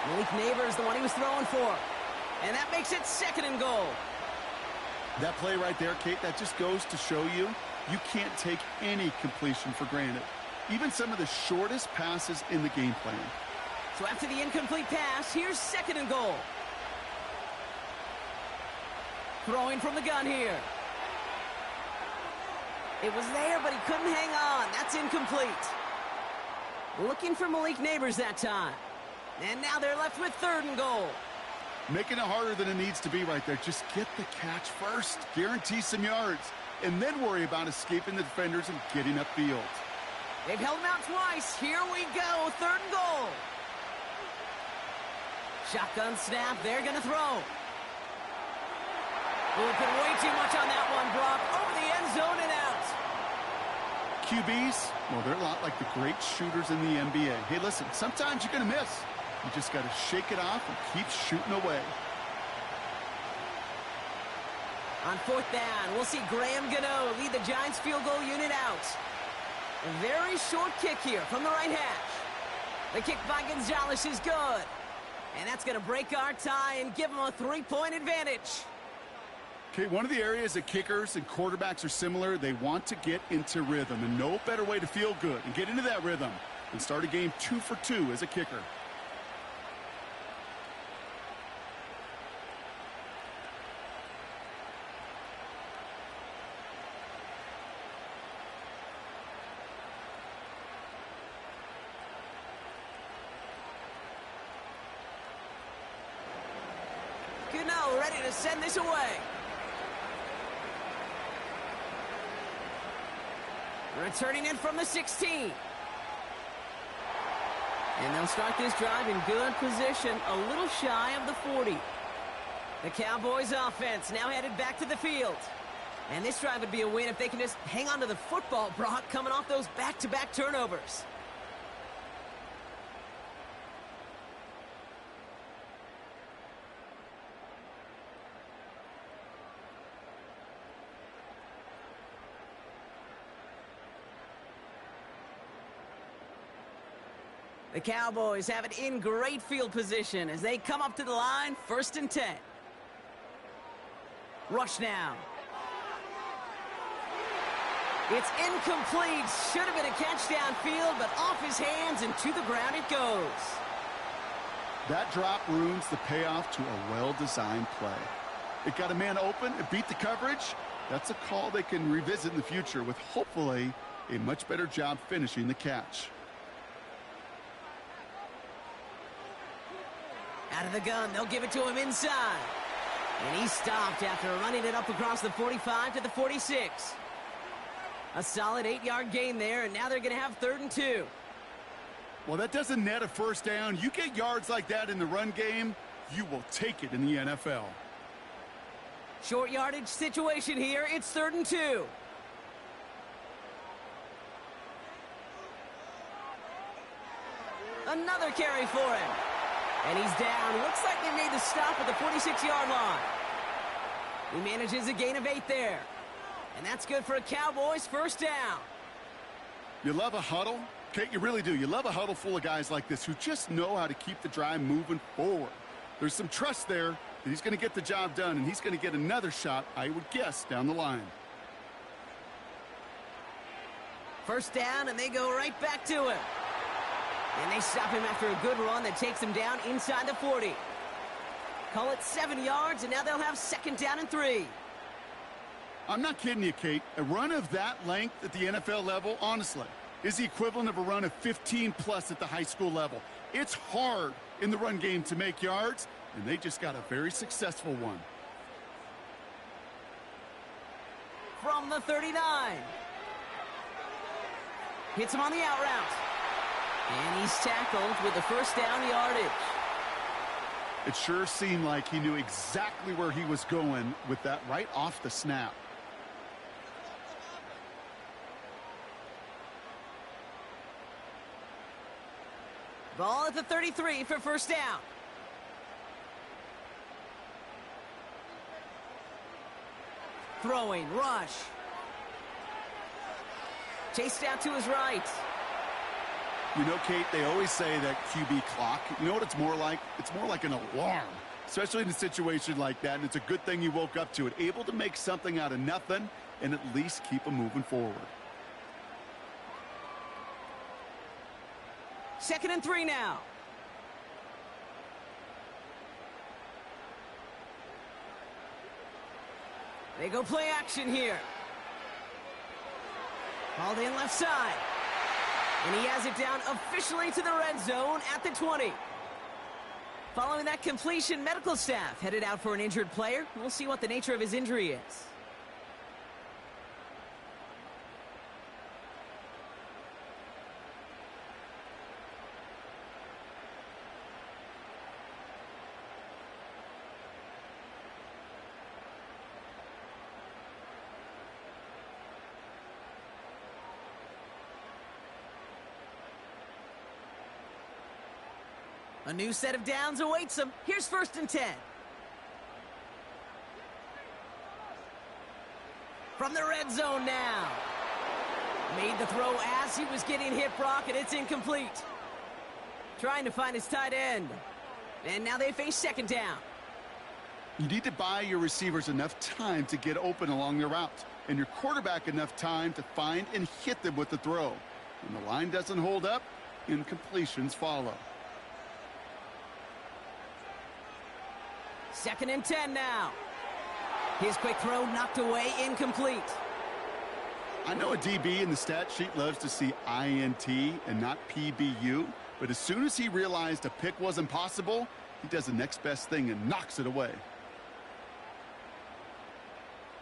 Malik Neighbors, the one he was throwing for. And that makes it 2nd and goal. That play right there, Kate, that just goes to show you, you can't take any completion for granted. Even some of the shortest passes in the game plan. So after the incomplete pass, here's 2nd and goal. Throwing from the gun here. It was there, but he couldn't hang on. That's incomplete. Looking for Malik Neighbors that time. And now they're left with 3rd and goal. Making it harder than it needs to be right there. Just get the catch first. Guarantee some yards. and then worry about escaping the defenders and getting upfield. They've held him out twice. Here we go, 3rd and goal. Shotgun snap, they're going to throw. We'll put way too much on that one, Brock. Over the end zone and out. QBs, well, they're a lot like the great shooters in the NBA. Hey, listen, sometimes you're going to miss. You just got to shake it off and keep shooting away. On 4th down, we'll see Graham Gano lead the Giants field goal unit out. A very short kick here from the right hash. The kick by Gonzalez is good. And that's going to break our tie and give them a 3-point advantage. Okay, one of the areas that kickers and quarterbacks are similar, they want to get into rhythm. And no better way to feel good and get into that rhythm than start a game 2 for 2 as a kicker. Gano ready to send this away. Returning in from the 16. And they'll start this drive in good position, a little shy of the 40. The Cowboys offense now headed back to the field. And this drive would be a win if they can just hang on to the football, Brock, coming off those back-to-back turnovers. The Cowboys have it in great field position as they come up to the line, 1st and 10. Rush now. It's incomplete. Should have been a catch downfield, but off his hands and to the ground it goes. That drop ruins the payoff to a well-designed play. It got a man open, it beat the coverage. That's a call they can revisit in the future with hopefully a much better job finishing the catch. Out of the gun, they'll give it to him inside. And he's stopped after running it up across the 45 to the 46. A solid 8-yard gain there, and now they're going to have 3rd and 2. Well, that doesn't net a 1st down. You get yards like that in the run game, you will take it in the NFL. Short yardage situation here. It's 3rd and 2. Another carry for him. And he's down. Looks like they made the stop at the 46-yard line. He manages a gain of 8 there. And that's good for a Cowboys 1st down. You love a huddle? Okay, you really do. You love a huddle full of guys like this who just know how to keep the drive moving forward. There's some trust there that he's going to get the job done, and he's going to get another shot, I would guess, down the line. 1st down, and they go right back to him. And they stop him after a good run that takes him down inside the 40. Call it 7 yards, and now they'll have 2nd down and 3. I'm not kidding you, Kate. A run of that length at the NFL level, honestly, is the equivalent of a run of 15-plus at the high school level. It's hard in the run game to make yards, and they just got a very successful one. From the 39. Hits him on the out route. And he's tackled with the 1st down yardage. It sure seemed like he knew exactly where he was going with that right off the snap. Ball at the 33 for 1st down. Throwing, rush. Chased out to his right. You know, Kate, they always say that QB clock, you know what it's more like? It's more like an alarm, especially in a situation like that, and it's a good thing you woke up to it, able to make something out of nothing and at least keep them moving forward. 2nd and 3 now. They go play action here. Called in left side. And he has it down officially to the red zone at the 20. Following that completion, medical staff headed out for an injured player. We'll see what the nature of his injury is. A new set of downs awaits them. Here's 1st and 10. From the red zone now. Made the throw as he was getting hit, Brock, and it's incomplete. Trying to find his tight end. And now they face 2nd down. You need to buy your receivers enough time to get open along their route, and your quarterback enough time to find and hit them with the throw. When the line doesn't hold up, incompletions follow. 2nd and 10 now. His quick throw knocked away, incomplete. I know a DB in the stat sheet loves to see INT and not PBU, but as soon as he realized a pick wasn't possible, he does the next best thing and knocks it away.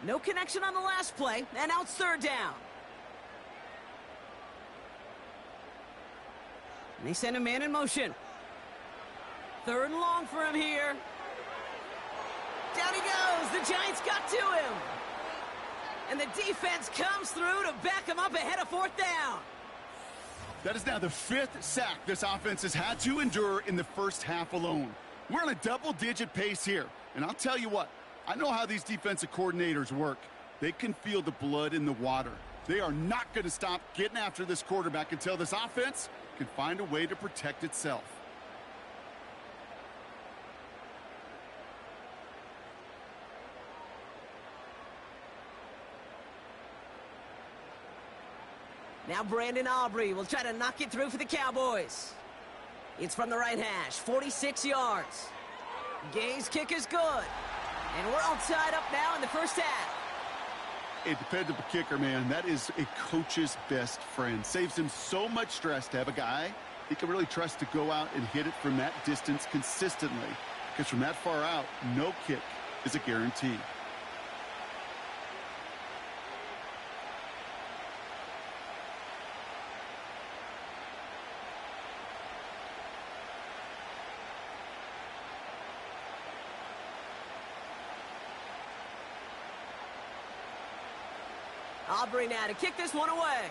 No connection on the last play, and now it's 3rd down. And they send a man in motion. 3rd and long for him here. Down he goes. The Giants got to him. And the defense comes through to back him up ahead of 4th down. That is now the 5th sack this offense has had to endure in the first half alone. We're on a double-digit pace here. And I'll tell you what, I know how these defensive coordinators work. They can feel the blood in the water. They are not going to stop getting after this quarterback until this offense can find a way to protect itself. Now Brandon Aubrey will try to knock it through for the Cowboys. It's from the right hash, 46 yards. Gay's kick is good. And we're all tied up now in the first half. A dependable kicker, man, that is a coach's best friend. Saves him so much stress to have a guy he can really trust to go out and hit it from that distance consistently. Because from that far out, no kick is a guarantee. Aubrey now to kick this one away.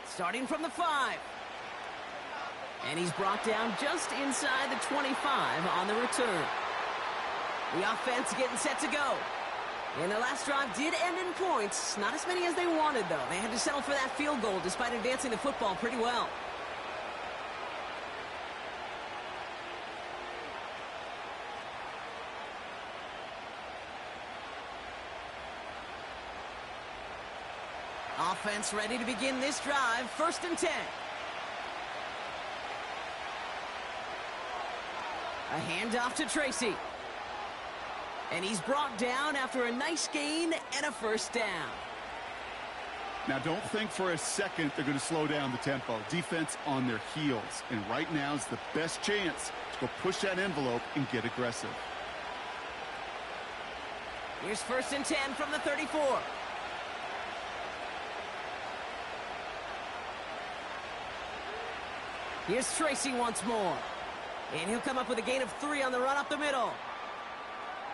Starting from the 5. And he's brought down just inside the 25 on the return. The offense getting set to go. And the last drive did end in points. Not as many as they wanted, though. They had to settle for that field goal despite advancing the football pretty well. Offense ready to begin this drive. 1st and 10. A handoff to Tracy. And he's brought down after a nice gain and a 1st down. Now, don't think for a second they're going to slow down the tempo. Defense on their heels. And right now is the best chance to go push that envelope and get aggressive. Here's 1st and 10 from the 34. Here's Tracy once more. And he'll come up with a gain of 3 on the run up the middle.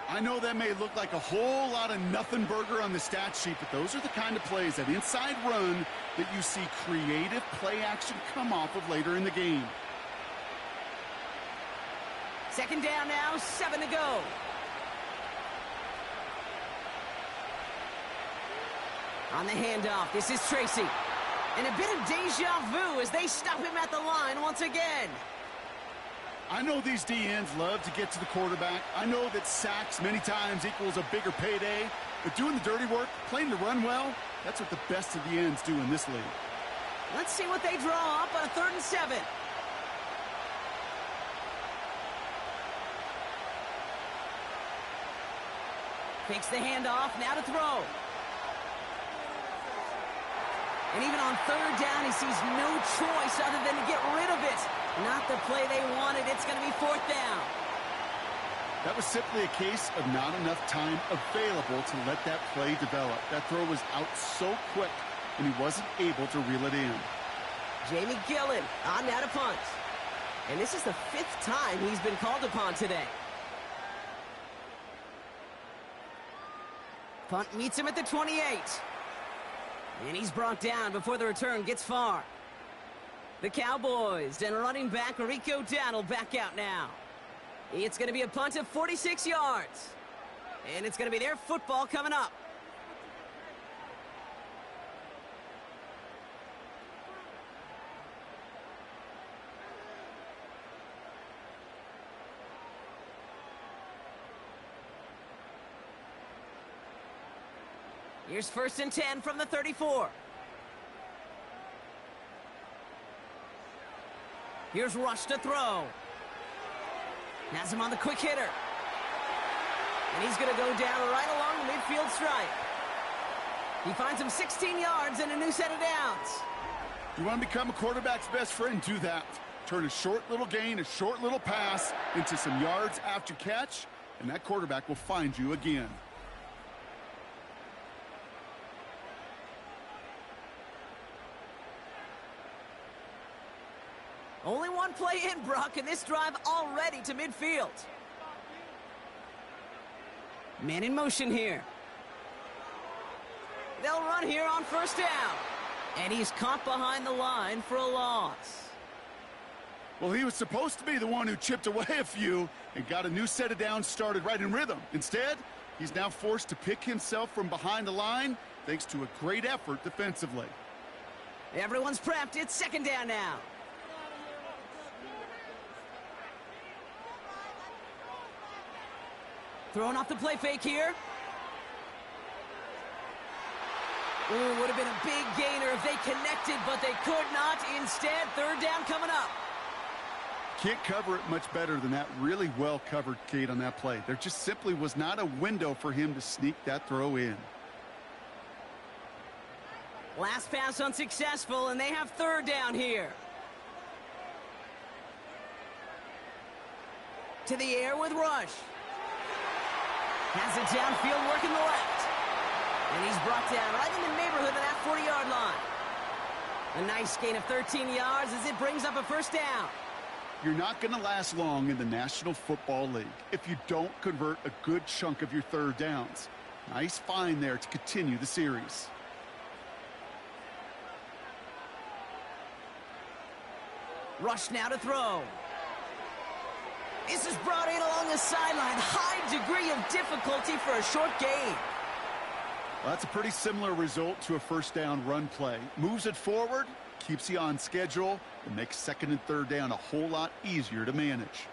I know that may look like a whole lot of nothing burger on the stat sheet, but those are the kind of plays, that inside run, that you see creative play action come off of later in the game. 2nd down now, 7 to go. On the handoff, this is Tracy. And a bit of deja vu as they stop him at the line once again. I know these DNs love to get to the quarterback. I know that sacks many times equals a bigger payday. But doing the dirty work, playing the run well, that's what the best of the ends do in this league. Let's see what they draw up on a 3rd and 7. Takes the handoff, now to throw. And even on 3rd down, he sees no choice other than to get rid of it. Not the play they wanted. It's going to be 4th down. That was simply a case of not enough time available to let that play develop. That throw was out so quick, and he wasn't able to reel it in. Jamie Gillen on now to punt. And this is the 5th time he's been called upon today. Punt meets him at the 28. And he's brought down before the return gets far. The Cowboys and running back Rico Dowdle back out now. It's going to be a punt of 46 yards. And it's going to be their football coming up. Here's 1st and 10 from the 34. Here's Rush to throw. Has him on the quick hitter. And he's going to go down right along the midfield stripe. He finds him 16 yards and a new set of downs. You want to become a quarterback's best friend? Do that. Turn a short little gain, a short little pass into some yards after catch, and that quarterback will find you again. Only one play in, Brock, and this drive already to midfield. Man in motion here. They'll run here on 1st down. And he's caught behind the line for a loss. Well, he was supposed to be the one who chipped away a few and got a new set of downs started right in rhythm. Instead, he's now forced to pick himself from behind the line thanks to a great effort defensively. Everyone's prepped. It's 2nd down now. Throwing off the play fake here. Ooh, would have been a big gainer if they connected, but they could not. Instead, 3rd down coming up. Can't cover it much better than that. Really well covered, Kate, on that play. There just simply was not a window for him to sneak that throw in. Last pass unsuccessful, and they have 3rd down here. To the air with Rush. Has it downfield, working the left. And he's brought down right in the neighborhood of that 40-yard line. A nice gain of 13 yards as it brings up a 1st down. You're not going to last long in the National Football League if you don't convert a good chunk of your 3rd downs. Nice find there to continue the series. Rush now to throw. This is brought in along the sideline. High degree of difficulty for a short gain. Well, that's a pretty similar result to a 1st down run play. Moves it forward, keeps you on schedule, and makes 2nd and 3rd down a whole lot easier to manage.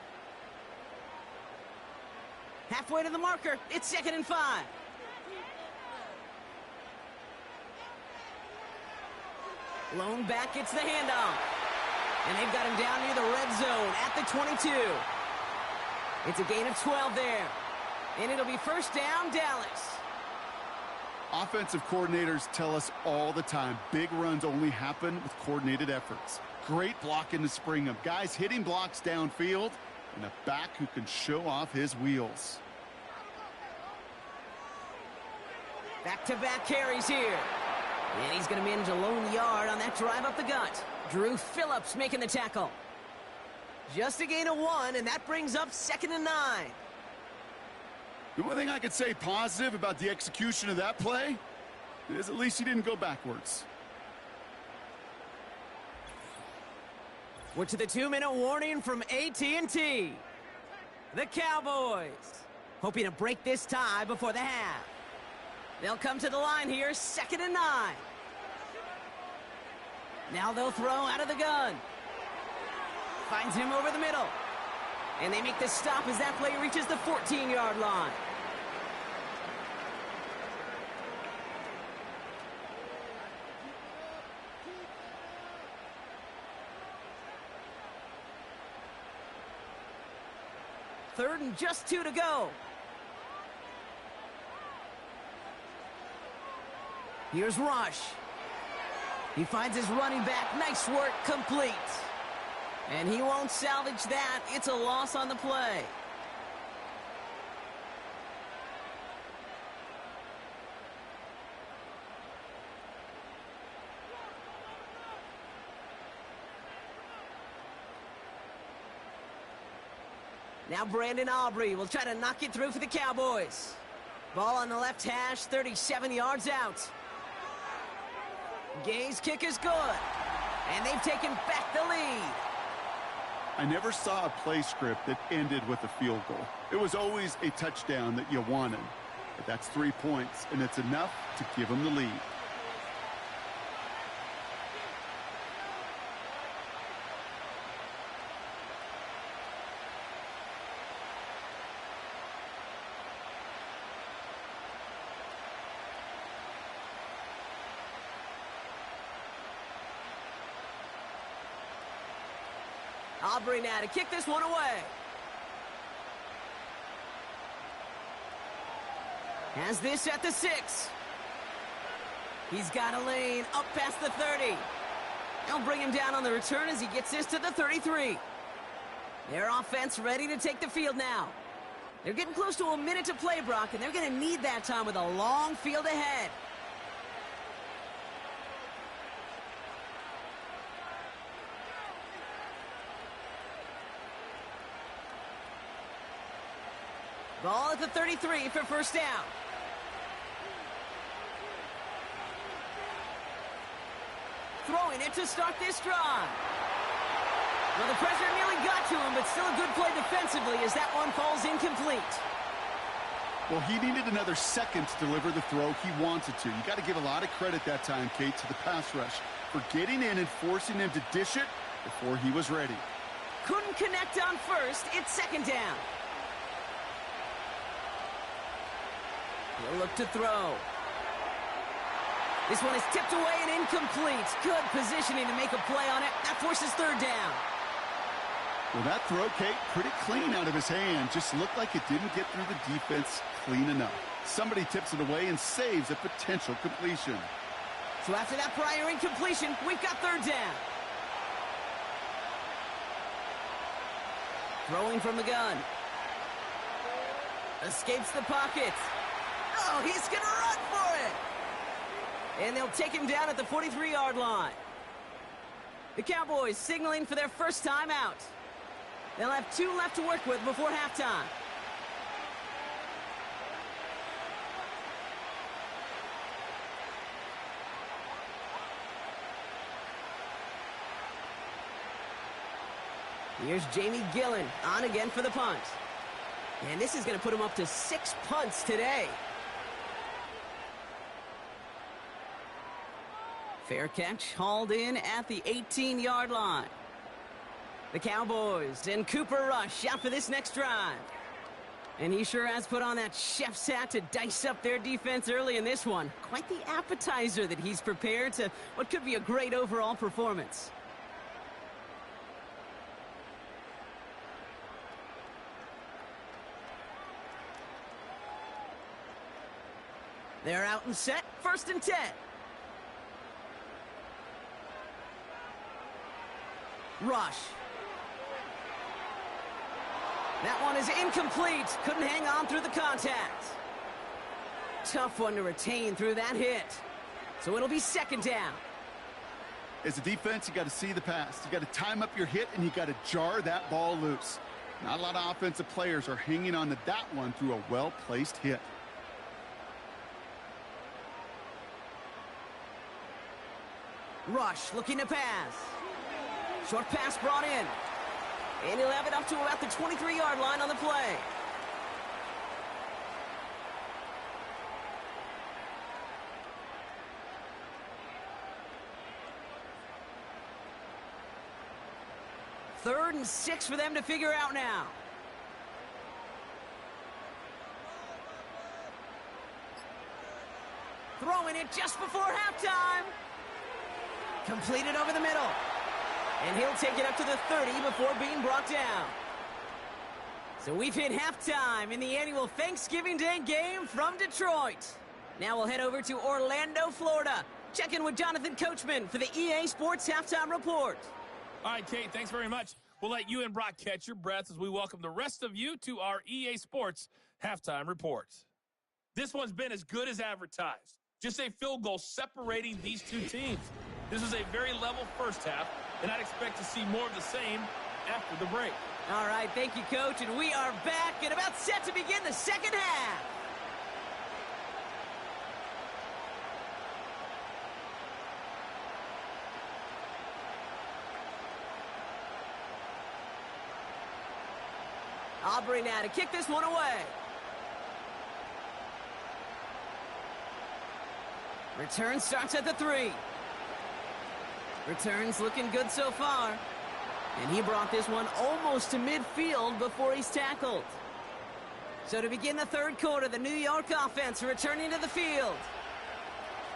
Halfway to the marker. It's 2nd and 5. Lone back gets the handoff. And they've got him down near the red zone at the 22. It's a gain of 12 there. And it'll be 1st down, Dallas. Offensive coordinators tell us all the time, big runs only happen with coordinated efforts. Great blocking to spring them. Guys hitting blocks downfield, and a back who can show off his wheels. Back-to-back carries here. And he's going to manage a lone yard on that drive up the gut. Drew Phillips making the tackle. Just a gain of 1, and that brings up 2nd and 9. The only thing I could say positive about the execution of that play is at least he didn't go backwards. We're to the 2-minute warning from AT&T. The Cowboys hoping to break this tie before the half. They'll come to the line here, 2nd and 9. Now they'll throw out of the gun. Finds him over the middle. And they make the stop as that play reaches the 14-yard line. Third and just 2 to go. Here's Rush. He finds his running back. Nice work, complete. And he won't salvage that. It's a loss on the play. Now Brandon Aubrey will try to knock it through for the Cowboys. Ball on the left hash, 37 yards out. Gay's kick is good. And they've taken back the lead. I never saw a play script that ended with a field goal. It was always a touchdown that you wanted. But that's 3 points, and it's enough to give them the lead. Aubrey now to kick this one away. Has this at the 6. He's got a lane up past the 30. They'll bring him down on the return as he gets this to the 33. Their offense ready to take the field now. They're getting close to a minute to play, Brock, and they're going to need that time with a long field ahead. Ball at the 33 for first down. Throwing it to start this drive. Well, the pressure nearly got to him, but still a good play defensively as that one falls incomplete. Well, he needed another second to deliver the throw he wanted to. You got to give a lot of credit that time, Kate, to the pass rush for getting in and forcing him to dish it before he was ready. Couldn't connect on first. It's second down. He'll look to throw. This one is tipped away and incomplete. Good positioning to make a play on it. That forces third down. Well, that throw, Kate, pretty clean out of his hand. Just looked like it didn't get through the defense clean enough. Somebody tips it away and saves a potential completion. So after that prior incompletion, we've got third down. Throwing from the gun. Escapes the pocket. Oh, he's going to run for it. And they'll take him down at the 43-yard line. The Cowboys signaling for their first time out. They'll have 2 left to work with before halftime. Here's Jamie Gillen on again for the punt. And this is going to put him up to 6 punts today. Fair catch hauled in at the 18-yard line. The Cowboys and Cooper Rush out for this next drive. And he sure has put on that chef's hat to dice up their defense early in this one. Quite the appetizer that he's prepared to what could be a great overall performance. They're out and set, 1st and 10. Rush. That one is incomplete. Couldn't hang on through the contact. Tough one to retain through that hit. So it'll be second down. As a defense, you got to see the pass. You got to time up your hit, and you got to jar that ball loose. Not a lot of offensive players are hanging on to that one through a well-placed hit. Rush looking to pass. Short pass brought in. And he'll have it up to about the 23-yard line on the play. Third and 6 for them to figure out now. Throwing it just before halftime. Completed over the middle. And he'll take it up to the 30 before being brought down. So we've hit halftime in the annual Thanksgiving Day game from Detroit. Now we'll head over to Orlando, Florida. Check in with Jonathan Coachman for the EA Sports Halftime Report. All right, Kate, thanks very much. We'll let you and Brock catch your breath as we welcome the rest of you to our EA Sports Halftime Report. This one's been as good as advertised. Just a field goal separating these two teams. This was a very level first half, and I'd expect to see more of the same after the break. All right, thank you, Coach, and we are back and about set to begin the second half. Aubrey now to kick this one away. Return starts at the 3. Return's looking good so far. And he brought this one almost to midfield before he's tackled. So to begin the third quarter, the New York offense returning to the field.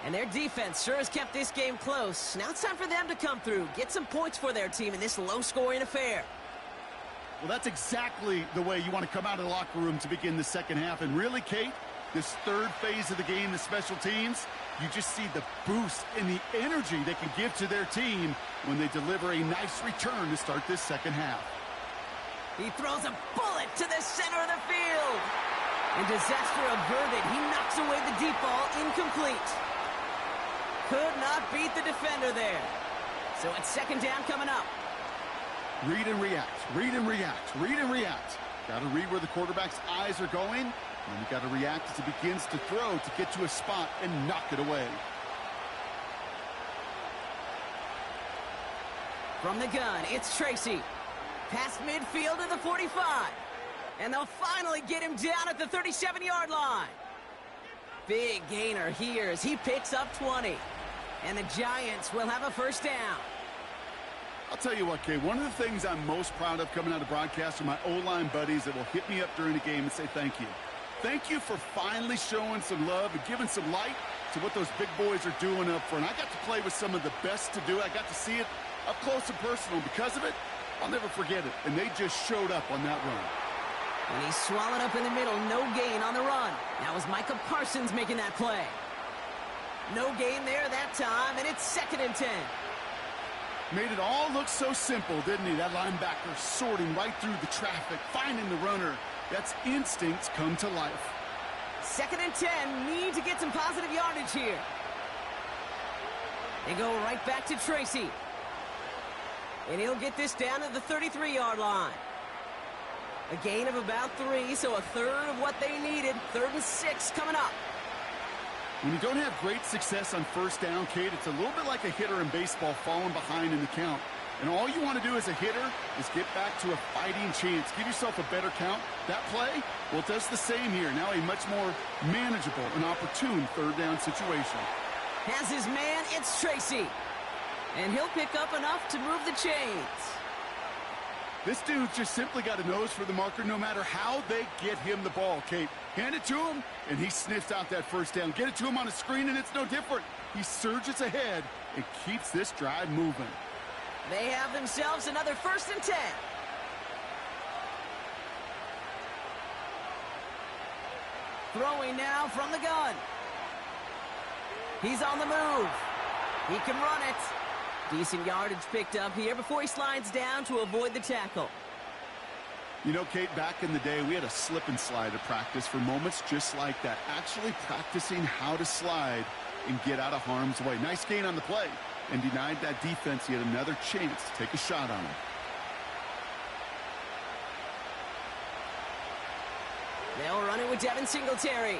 And their defense sure has kept this game close. Now it's time for them to come through, get some points for their team in this low-scoring affair. Well, that's exactly the way you want to come out of the locker room to begin the second half. And really, Kate, this third phase of the game, the special teams, you just see the boost and the energy they can give to their team when they deliver a nice return to start this second half. He throws a bullet to the center of the field. And disaster averted. He knocks away the deep ball, incomplete. Could not beat the defender there. So it's second down coming up. Read and react, read and react, read and react. Got to read where the quarterback's eyes are going, and you got to react as he begins to throw to get to a spot and knock it away. From the gun, it's Tracy. Past midfield to the 45. And they'll finally get him down at the 37-yard line. Big gainer here as he picks up 20. And the Giants will have a first down. I'll tell you what, Kay, one of the things I'm most proud of coming out of broadcast are my O-line buddies that will hit me up during the game and say thank you. Thank you for finally showing some love and giving some light to what those big boys are doing up front. I got to play with some of the best to do it. I got to see it up close and personal. Because of it, I'll never forget it. And they just showed up on that run. And he's swallowed up in the middle. No gain on the run. That was Micah Parsons making that play. No gain there that time, and it's 2nd and 10. Made it all look so simple, didn't he? That linebacker sorting right through the traffic, finding the runner. That's instincts come to life. 2nd and 10. Need to get some positive yardage here. They go right back to Tracy. And he'll get this down to the 33-yard line. A gain of about 3, so a third of what they needed. 3rd and 6 coming up. When you don't have great success on first down, Kate, it's a little bit like a hitter in baseball falling behind in the count. And all you want to do as a hitter is get back to a fighting chance. Give yourself a better count. That play, well, it does the same here. Now a much more manageable and opportune third down situation. Has his man, it's Tracy. And he'll pick up enough to move the chains. This dude's just simply got a nose for the marker no matter how they get him the ball, Kate. Hand it to him, and he sniffs out that first down. Get it to him on a screen, and it's no different. He surges ahead and keeps this drive moving. They have themselves another 1st and 10. Throwing now from the gun. He's on the move. He can run it. Decent yardage picked up here before he slides down to avoid the tackle. You know, Kate, back in the day, we had a slip and slide at practice for moments just like that. Actually practicing how to slide and get out of harm's way. Nice gain on the play, and denied that defense yet another chance to take a shot on him. They'll run it with Devin Singletary.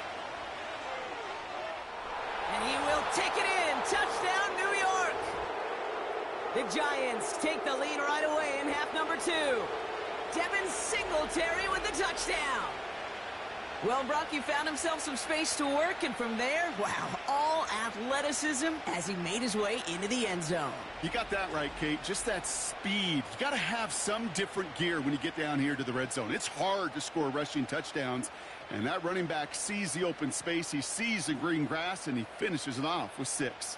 And he will take it in. Touchdown, New York. The Giants take the lead right away in half number 2. Devin Singletary with the touchdown. Well, Brock, he found himself some space to work, and from there, wow, all athleticism as he made his way into the end zone. You got that right, Kate. Just that speed. You got to have some different gear when you get down here to the red zone. It's hard to score rushing touchdowns, and that running back sees the open space, he sees the green grass, and he finishes it off with 6.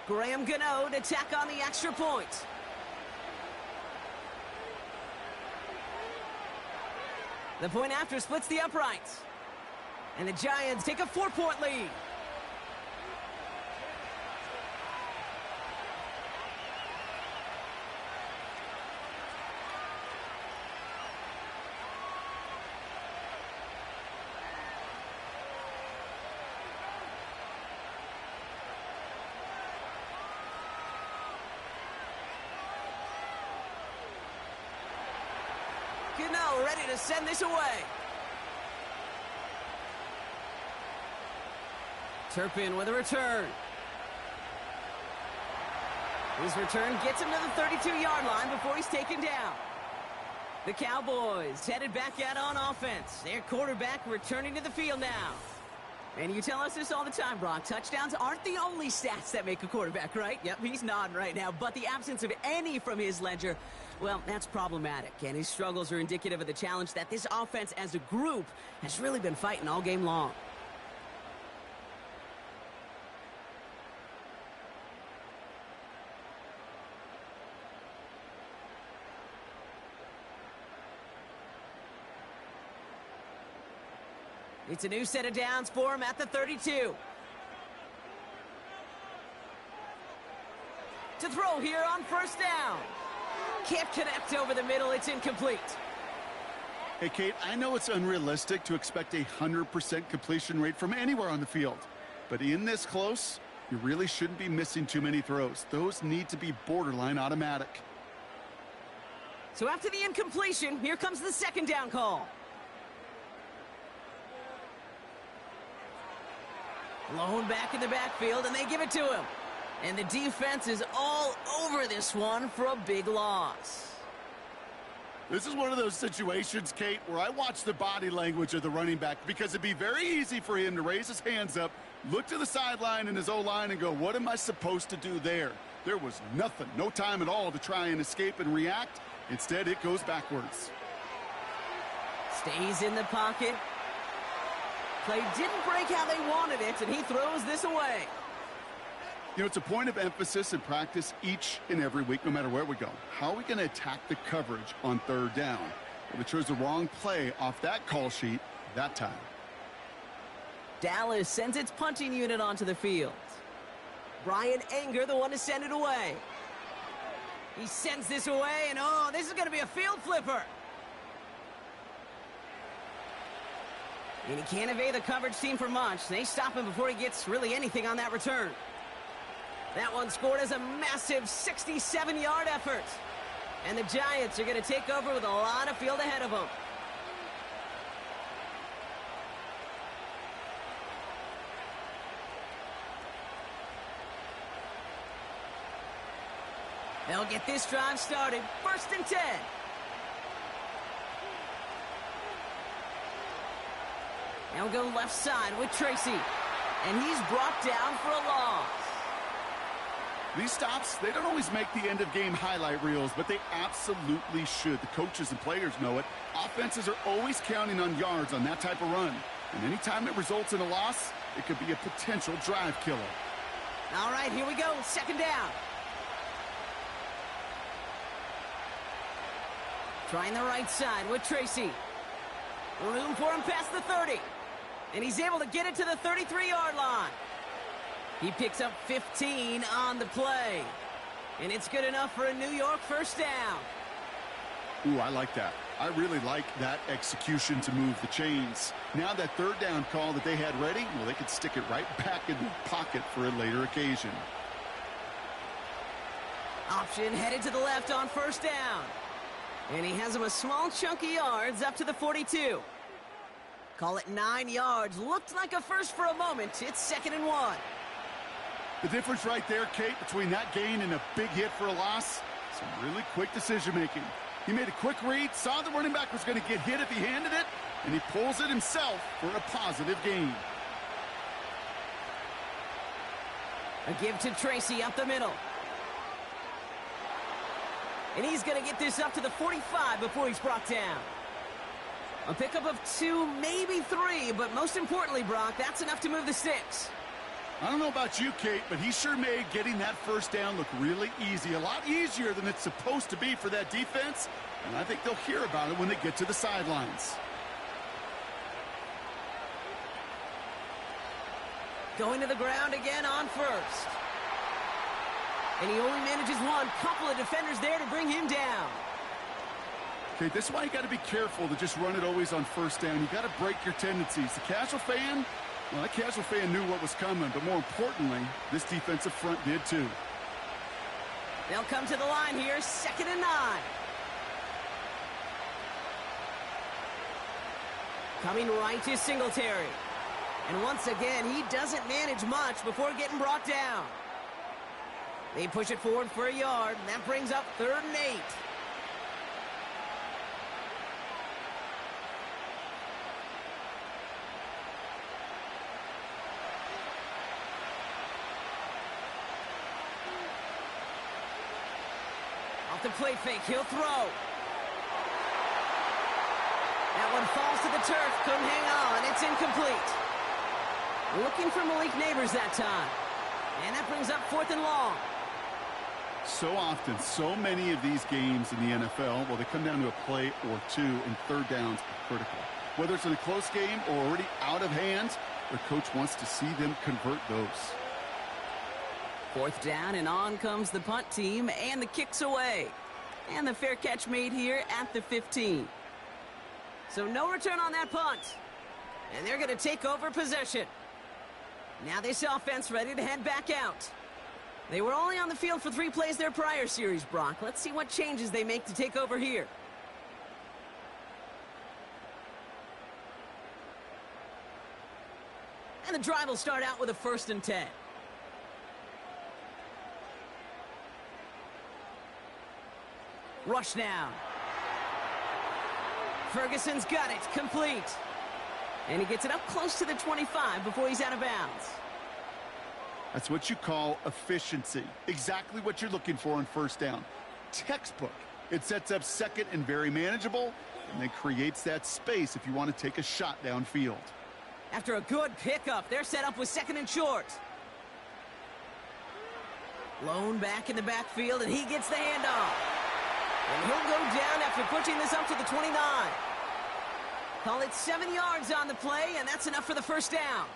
Graham Gano to tack on the extra point. The point after splits the uprights. And the Giants take a 4-point lead. Gano ready to send this away. Turpin with a return. His return gets him to the 32-yard line before he's taken down. The Cowboys headed back out on offense. Their quarterback returning to the field now. And you tell us this all the time, Brock. Touchdowns aren't the only stats that make a quarterback, right? Yep, he's nodding right now. But the absence of any from his ledger, well, that's problematic. And his struggles are indicative of the challenge that this offense as a group has really been fighting all game long. It's a new set of downs for him at the 32. To throw here on first down. Can't connect over the middle. It's incomplete. Hey, Kate, I know it's unrealistic to expect a 100% completion rate from anywhere on the field. But in this close, you really shouldn't be missing too many throws. Those need to be borderline automatic. So after the incompletion, here comes the second down call. Blown back in the backfield, and they give it to him. And the defense is all over this one for a big loss. This is one of those situations, Kate, where I watch the body language of the running back because it'd be very easy for him to raise his hands up, look to the sideline in his O-line and go, what am I supposed to do there? There was nothing, no time at all to try and escape and react. Instead, it goes backwards. Stays in the pocket. Play didn't break how they wanted it, and he throws this away. You know, it's a point of emphasis in practice each and every week, no matter where we go. How are we going to attack the coverage on third down? Well, they chose the wrong play off that call sheet that time. Dallas sends its punting unit onto the field. Brian Anger, the one to send it away. He sends this away, and oh, this is going to be a field flipper. And he can't evade the coverage team for much. They stop him before he gets really anything on that return. That one scored as a massive 67-yard effort. And the Giants are going to take over with a lot of field ahead of them. They'll get this drive started. 1st and 10. They'll go left side with Tracy. And he's brought down for a loss. These stops, they don't always make the end-of-game highlight reels, but they absolutely should. The coaches and players know it. Offenses are always counting on yards on that type of run. And anytime it results in a loss, it could be a potential drive killer. All right, here we go. 2nd down. Trying the right side with Tracy. Room for him past the 30. And he's able to get it to the 33-yard line. He picks up 15 on the play. And it's good enough for a New York 1st down. Ooh, I like that. I really like that execution to move the chains. Now that 3rd down call that they had ready, well, they could stick it right back in the pocket for a later occasion. Option headed to the left on 1st down. And he has him a small chunk of yards up to the 42. Call it 9 yards. Looked like a first for a moment. It's 2nd and 1. The difference right there, Kate, between that gain and a big hit for a loss, some really quick decision-making. He made a quick read, saw the running back was going to get hit if he handed it, and he pulls it himself for a positive gain. A give to Tracy up the middle. And he's going to get this up to the 45 before he's brought down. A pickup of 2, maybe 3, but most importantly, Brock, that's enough to move the sticks. I don't know about you, Kate, but he sure made getting that 1st down look really easy. A lot easier than it's supposed to be for that defense, and I think they'll hear about it when they get to the sidelines. Going to the ground again on 1st. And he only manages one. Couple of defenders there to bring him down. Okay, this is why you got to be careful to just run it always on 1st down. You got to break your tendencies. The casual fan, well, that casual fan knew what was coming, but more importantly, this defensive front did too. They'll come to the line here, 2nd and 9. Coming right to Singletary. And once again, he doesn't manage much before getting brought down. They push it forward for a yard, and that brings up 3rd and 8. Off the play fake, he'll throw. That one falls to the turf, couldn't hang on, it's incomplete. Looking for Malik Neighbors that time. And that brings up 4th and long. So often, so many of these games in the NFL, well, they come down to a play or two, and 3rd downs are critical. Whether it's in a close game or already out of hand, their coach wants to see them convert those. 4th down, and on comes the punt team, and the kick's away. And the fair catch made here at the 15. So no return on that punt. And they're going to take over possession. Now this offense ready to head back out. They were only on the field for 3 plays their prior series, Brock. Let's see what changes they make to take over here. And the drive will start out with a 1st and 10. Rush now. Ferguson's got it, complete. And he gets it up close to the 25 before he's out of bounds. That's what you call efficiency. Exactly what you're looking for on 1st down. Textbook. It sets up 2nd and very manageable, and then creates that space if you want to take a shot downfield. After a good pickup, they're set up with 2nd and short. Lone back in the backfield, and he gets the handoff. And he'll go down after pushing this up to the 29. Call it 7 yards on the play, and that's enough for the 1st down.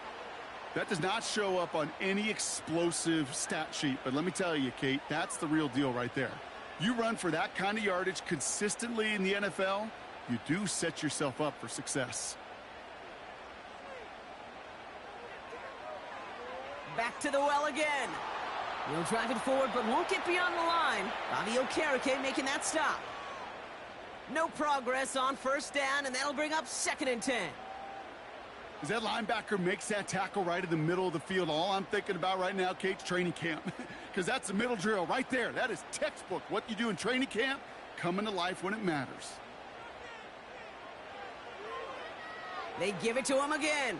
That does not show up on any explosive stat sheet, but let me tell you, Kate, that's the real deal right there. You run for that kind of yardage consistently in the NFL, you do set yourself up for success. Back to the well again. He'll drive it forward, but won't get beyond the line. Bobby Okereke making that stop. No progress on 1st down, and that'll bring up 2nd and 10. As that linebacker makes that tackle right in the middle of the field, all I'm thinking about right now, Kate's training camp. Because that's the middle drill right there. That is textbook. What you do in training camp, coming to life when it matters. They give it to him again.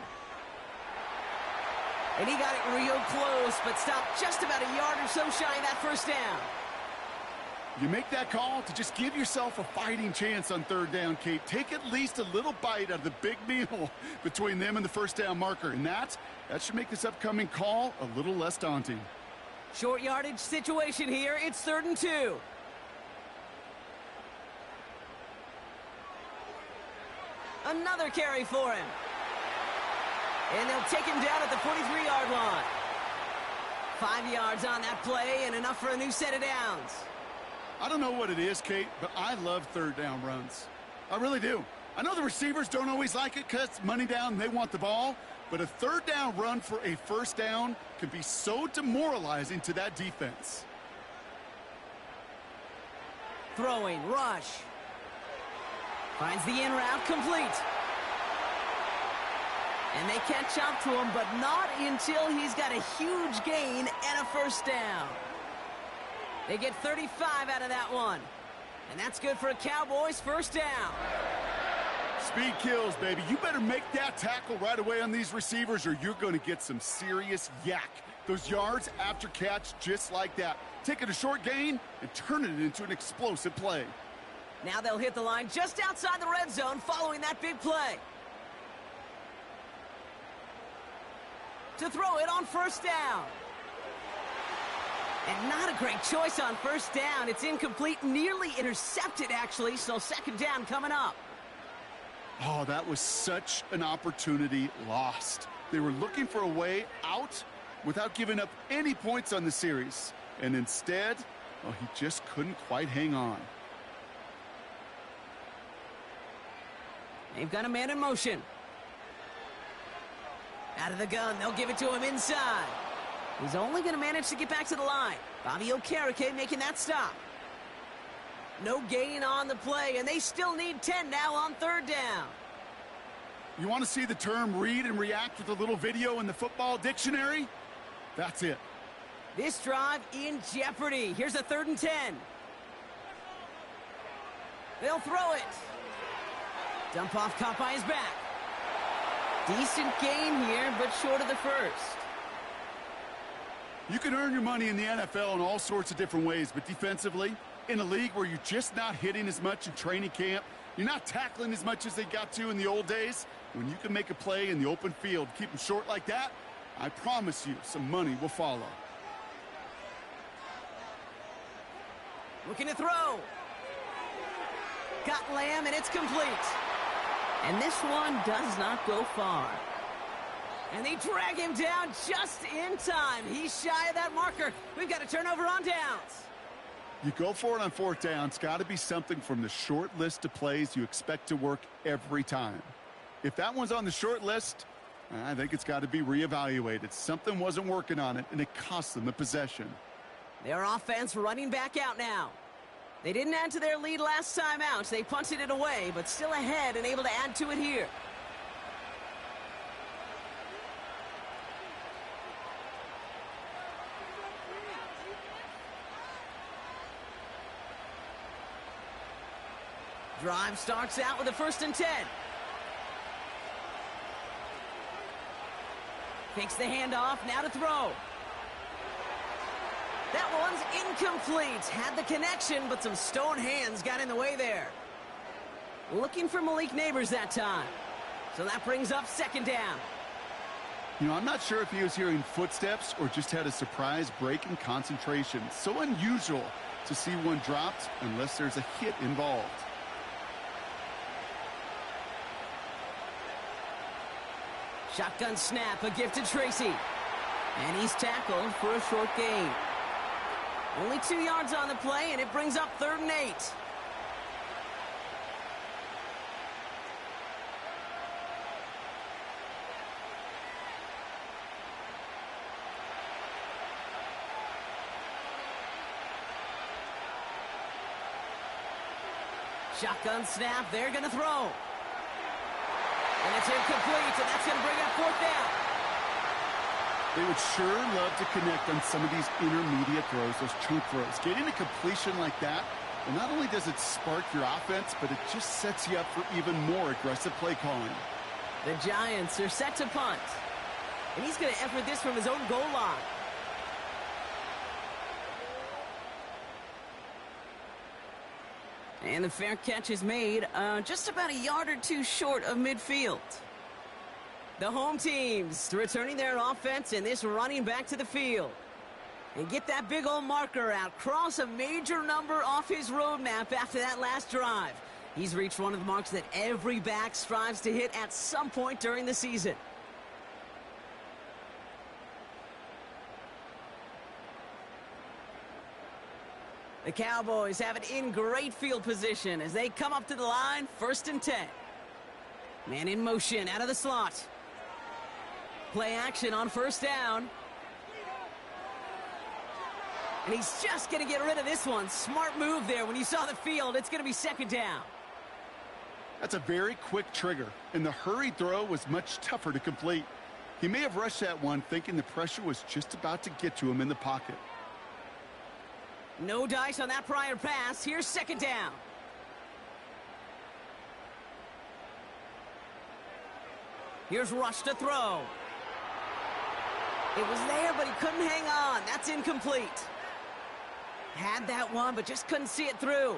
And he got it real close, but stopped just about a yard or so shy of that 1st down. You make that call to just give yourself a fighting chance on 3rd down, Kate. Take at least a little bite out of the big meal between them and the 1st down marker. And that should make this upcoming call a little less daunting. Short yardage situation here. It's 3rd and 2. Another carry for him. And they'll take him down at the 43-yard line. 5 yards on that play and enough for a new set of downs. I don't know what it is, Kate, but I love 3rd down runs. I really do. I know the receivers don't always like it because money down, they want the ball. But a 3rd down run for a 1st down can be so demoralizing to that defense. Throwing, rush. Finds the in route, complete. And they catch up to him, but not until he's got a huge gain and a 1st down. They get 35 out of that one. And that's good for a Cowboys 1st down. Speed kills, baby. You better make that tackle right away on these receivers or you're going to get some serious yak. Those yards after catch just like that. Taking a short gain and turning it into an explosive play. Now they'll hit the line just outside the red zone following that big play. To throw it on 1st down. And not a great choice on 1st down. It's incomplete, nearly intercepted actually, so 2nd down coming up. Oh, that was such an opportunity lost. They were looking for a way out without giving up any points on the series. And instead, well, he just couldn't quite hang on. They've got a man in motion. Out of the gun, they'll give it to him inside. He's only going to manage to get back to the line. Bobby Okereke making that stop. No gain on the play, and they still need 10 now on 3rd down. You want to see the term read and react with a little video in the football dictionary? That's it. This drive in jeopardy. Here's a 3rd and 10. They'll throw it. Dump off caught by his back. Decent gain here, but short of the first. You can earn your money in the NFL in all sorts of different ways, but defensively, in a league where you're just not hitting as much in training camp, you're not tackling as much as they got to in the old days, when you can make a play in the open field, keep them short like that, I promise you some money will follow. Looking to throw. Got Lamb, and it's complete. And this one does not go far. And they drag him down just in time. He's shy of that marker. We've got a turnover on downs. You go for it on 4th down. It's got to be something from the short list of plays you expect to work every time. If that one's on the short list, I think it's got to be reevaluated. Something wasn't working on it, and it cost them the possession. Their offense running back out now. They didn't add to their lead last time out. They punted it away, but still ahead and able to add to it here. Drive starts out with a 1st and 10. Takes the handoff, now to throw. That one's incomplete. Had the connection, but some stone hands got in the way there. Looking for Malik Neighbors that time. So that brings up 2nd down. You know, I'm not sure if he was hearing footsteps or just had a surprise break in concentration. So unusual to see one dropped unless there's a hit involved. Shotgun snap, a gift to Tracy. And he's tackled for a short gain. Only 2 yards on the play, and it brings up 3rd and 8. Shotgun snap, they're going to throw. And it's incomplete, and that's going to bring up 4th down. They would sure love to connect on some of these intermediate throws, those chunk throws. Getting a completion like that, well, not only does it spark your offense, but it just sets you up for even more aggressive play calling. The Giants are set to punt. And he's going to effort this from his own goal line. And the fair catch is made just about a yard or 2 short of midfield. The home teams returning their offense and this running back to the field. And get that big old marker out. Cross a major number off his roadmap after that last drive. He's reached one of the marks that every back strives to hit at some point during the season. The Cowboys have it in great field position as they come up to the line, 1st and 10. Man in motion out of the slot. Play action on 1st down. And he's just going to get rid of this one. Smart move there. When you saw the field, it's going to be 2nd down. That's a very quick trigger, and the hurried throw was much tougher to complete. He may have rushed that one thinking the pressure was just about to get to him in the pocket. No dice on that prior pass. Here's 2nd down. Here's Rush to throw. It was there, but he couldn't hang on. That's incomplete. Had that one, but just couldn't see it through.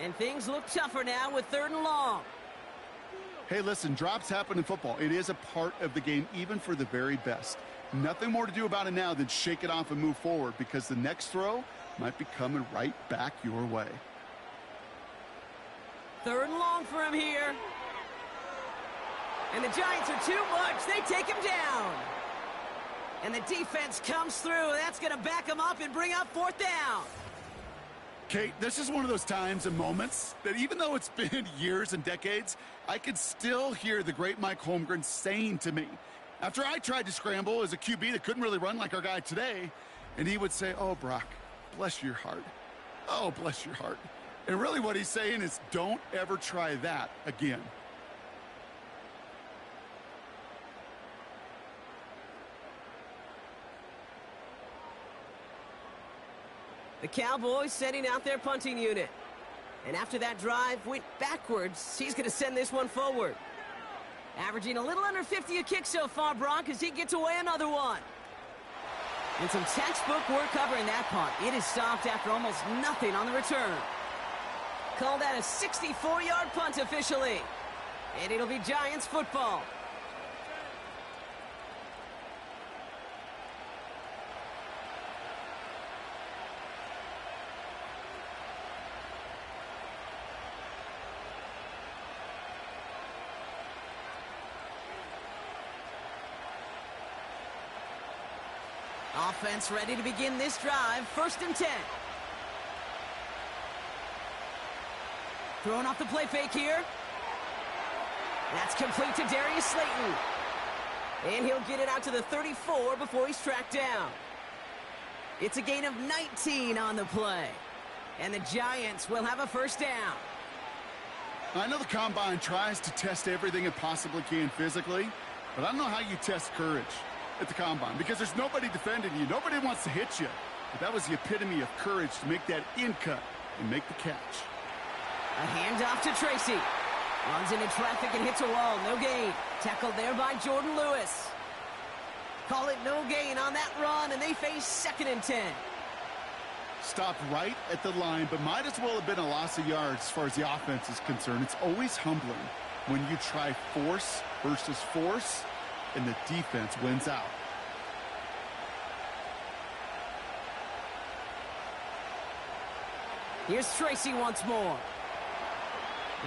And things look tougher now with 3rd and long. Hey, listen, drops happen in football. It is a part of the game, even for the very best. Nothing more to do about it now than shake it off and move forward, because the next throw might be coming right back your way. 3rd and long for him here. And the Giants are too much. They take him down. And the defense comes through. That's going to back him up and bring up 4th down. Kate, this is one of those times and moments that even though it's been years and decades, I could still hear the great Mike Holmgren saying to me, after I tried to scramble as a QB that couldn't really run like our guy today, and he would say, "Oh, Brock, bless your heart. Oh, bless your heart." And really what he's saying is, don't ever try that again. The Cowboys sending out their punting unit. And after that drive went backwards, he's going to send this one forward. Averaging a little under 50 a kick so far, Brock, as he gets away another one. And some textbook work covering that punt. It is stopped after almost nothing on the return. Call that a 64-yard punt officially. And it'll be Giants football. Offense ready to begin this drive. 1st and 10. Throwing off the play fake here. That's complete to Darius Slayton. And he'll get it out to the 34 before he's tracked down. It's a gain of 19 on the play. And the Giants will have a 1st down. I know the Combine tries to test everything it possibly can physically, but I don't know how you test courage at the Combine, because there's nobody defending you. Nobody wants to hit you. But that was the epitome of courage to make that in cut and make the catch. A handoff to Tracy. Runs into traffic and hits a wall. No gain. Tackled there by Jordan Lewis. Call it no gain on that run, and they face 2nd and 10. Stopped right at the line, but might as well have been a loss of yards as far as the offense is concerned. It's always humbling when you try force versus force, and the defense wins out. Here's Tracy once more.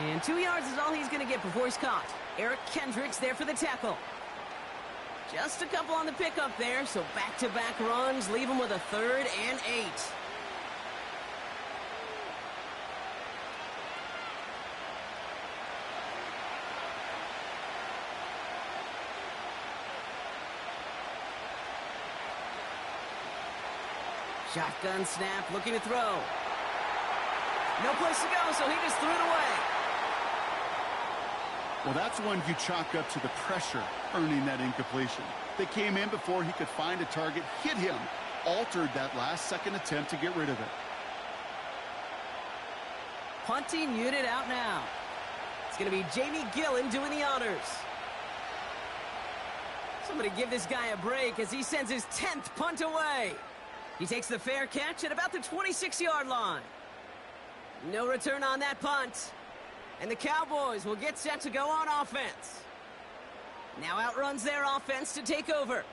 And 2 yards is all he's going to get before he's caught. Eric Kendricks there for the tackle. Just a couple on the pickup there, so back-to-back runs leave him with a 3rd and 8. Shotgun snap, looking to throw. No place to go, so he just threw it away. Well, that's one you chalk up to the pressure earning that incompletion. They came in before he could find a target, hit him, altered that last-second attempt to get rid of it. Punting unit out now. It's going to be Jamie Gillen doing the honors. Somebody give this guy a break as he sends his 10th punt away. He takes the fair catch at about the 26-yard line. No return on that punt. And the Cowboys will get set to go on offense. Now outruns their offense to take over.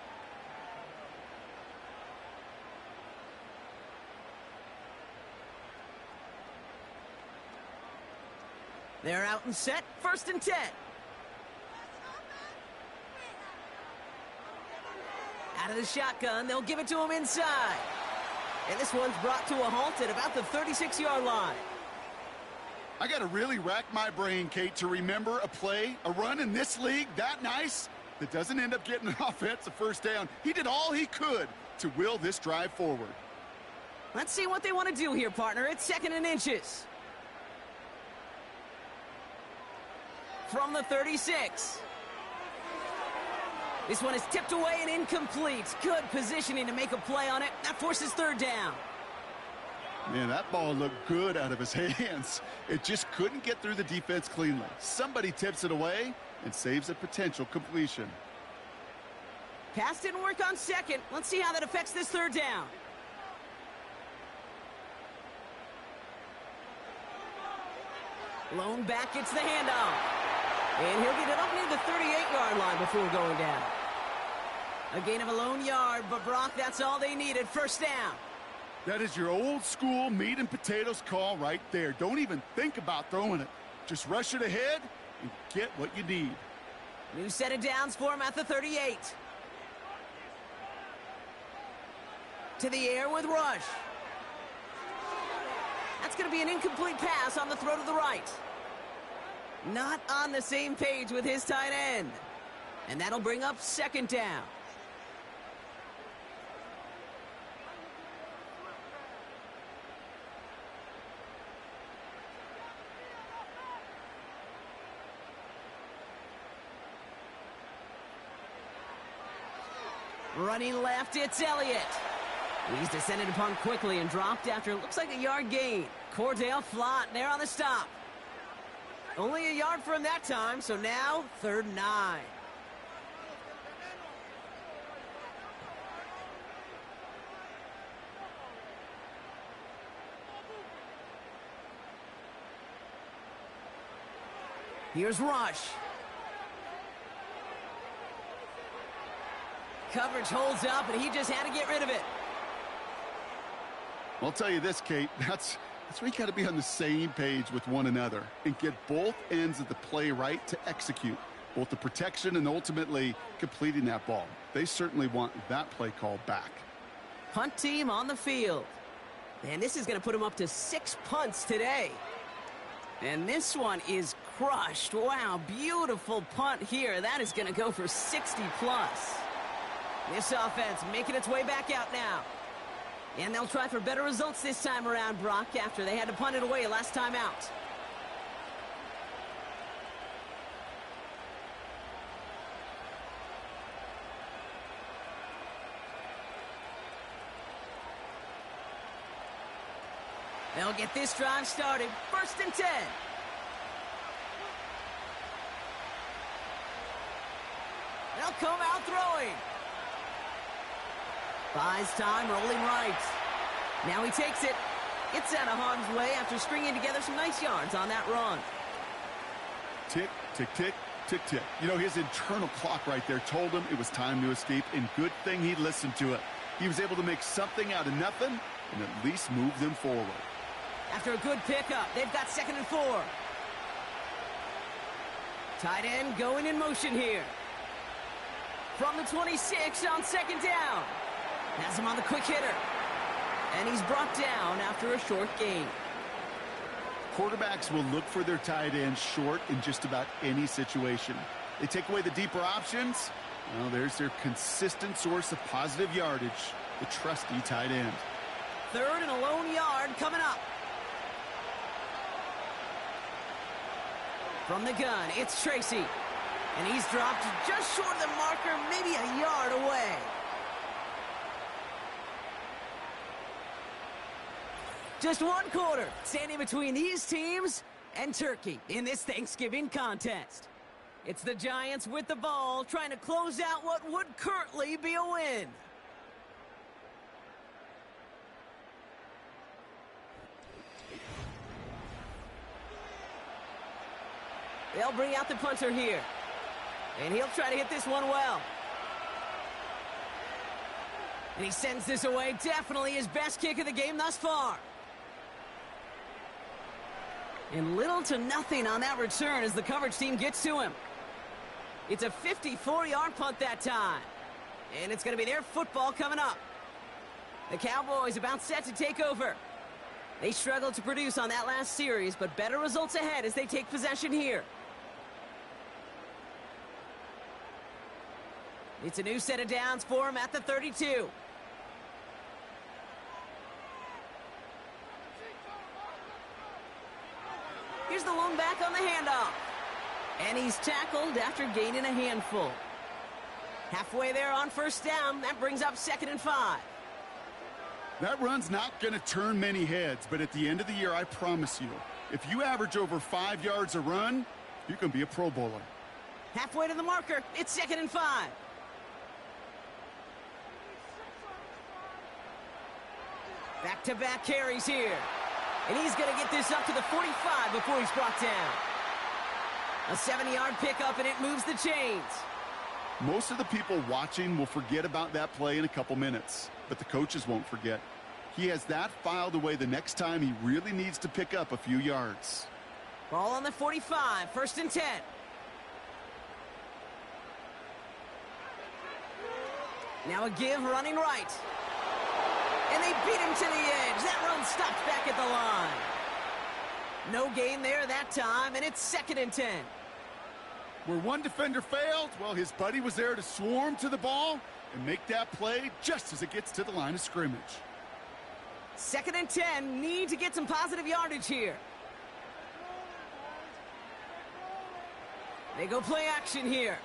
They're out and set. 1st and 10. Out of the shotgun, they'll give it to him inside. And this one's brought to a halt at about the 36-yard line. I got to really rack my brain, Kate, to remember a play, a run in this league that nice that doesn't end up getting an offensive 1st down. He did all he could to will this drive forward. Let's see what they want to do here, partner. It's 2nd and inches. From the 36. This one is tipped away and incomplete. Good positioning to make a play on it. That forces 3rd down. Man, that ball looked good out of his hands. It just couldn't get through the defense cleanly. Somebody tips it away and saves a potential completion. Pass didn't work on 2nd. Let's see how that affects this 3rd down. Lone back gets the handoff. And he'll get it up near the 38-yard line before going down. A gain of a lone yard, but Brock, that's all they needed. 1st down. That is your old school meat and potatoes call right there. Don't even think about throwing it. Just rush it ahead and get what you need. New set of downs for him at the 38. To the air with Rush. That's going to be an incomplete pass on the throw to the right. Not on the same page with his tight end. And that'll bring up 2nd down. Running left, it's Elliott. He's descended upon quickly and dropped after it looks like a yard gain. Cordell Flott there on the stop. Only a yard for him that time, so now 3rd and 9. Here's Rush. Coverage holds up, and he just had to get rid of it. I'll tell you this, Kate, that's where you got to be on the same page with one another and get both ends of the play right to execute, both the protection and ultimately completing that ball. They certainly want that play call back. Punt team on the field. And this is going to put him up to 6 punts today. And this one is crushed. Wow, beautiful punt here. That is going to go for 60 plus. This offense making its way back out now. And they'll try for better results this time around, Brock, after they had to punt it away last time out. They'll get this drive started. 1st and 10. They'll come out throwing. Buys time, rolling right. Now he takes it. It's out of harm's way after stringing together some nice yards on that run. Tick, tick, tick, tick, tick. You know, his internal clock right there told him it was time to escape, and good thing he listened to it. He was able to make something out of nothing and at least move them forward. After a good pickup, they've got 2nd and 4. Tight end going in motion here. From the 26 on 2nd down. Has him on the quick hitter. And he's brought down after a short gain. Quarterbacks will look for their tight ends short in just about any situation. They take away the deeper options. Well, there's their consistent source of positive yardage, the trusty tight end. 3rd and a lone yard coming up. From the gun, it's Tracy. And he's dropped just short of the marker, maybe a yard away. Just 1 quarter standing between these teams and Turkey in this Thanksgiving contest. It's the Giants with the ball trying to close out what would currently be a win. They'll bring out the punter here. And he'll try to hit this one well. And he sends this away. Definitely his best kick of the game thus far. And little to nothing on that return as the coverage team gets to him. It's a 54-yard punt that time. And it's going to be their football coming up. The Cowboys about set to take over. They struggled to produce on that last series, but better results ahead as they take possession here. It's a new set of downs for him at the 32. Here's the lone back on the handoff. And he's tackled after gaining a handful. Halfway there on 1st down. That brings up 2nd and 5. That run's not going to turn many heads, but at the end of the year, I promise you, if you average over 5 yards a run, you can be a Pro Bowler. Halfway to the marker. It's 2nd and 5. Back-to-back carries here. And he's going to get this up to the 45 before he's brought down. A 70-yard pickup, and it moves the chains. Most of the people watching will forget about that play in a couple minutes, but the coaches won't forget. He has that filed away the next time he really needs to pick up a few yards. Ball on the 45, 1st and 10. Now a give running right. And they beat him to the edge. That run stopped back at the line. No gain there that time, and it's 2nd and 10. Where one defender failed, well, his buddy was there to swarm to the ball and make that play just as it gets to the line of scrimmage. 2nd and 10, need to get some positive yardage here. They go play action here.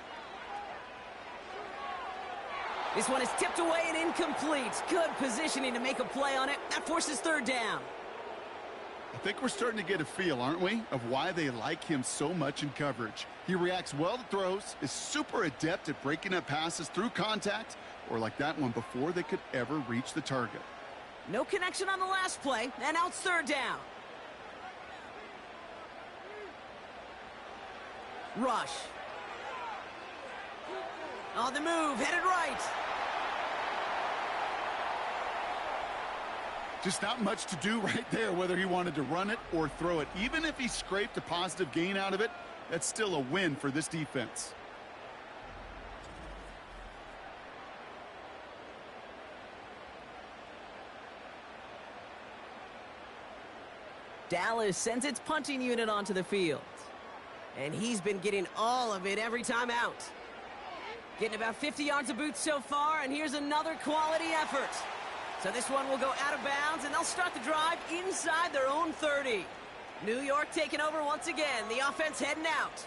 This one is tipped away and incomplete. Good positioning to make a play on it. That forces third down. I think we're starting to get a feel, aren't we, of why they like him so much in coverage. He reacts well to throws, is super adept at breaking up passes through contact, or like that one before they could ever reach the target. No connection on the last play, and now it's third down. Rush. On the move, headed right. Just not much to do right there, whether he wanted to run it or throw it. Even if he scraped a positive gain out of it, that's still a win for this defense. Dallas sends its punting unit onto the field. And he's been getting all of it every time out. Getting about 50 yards of boots so far, and here's another quality effort. So this one will go out of bounds, and they'll start the drive inside their own 30. New York taking over once again. The offense heading out.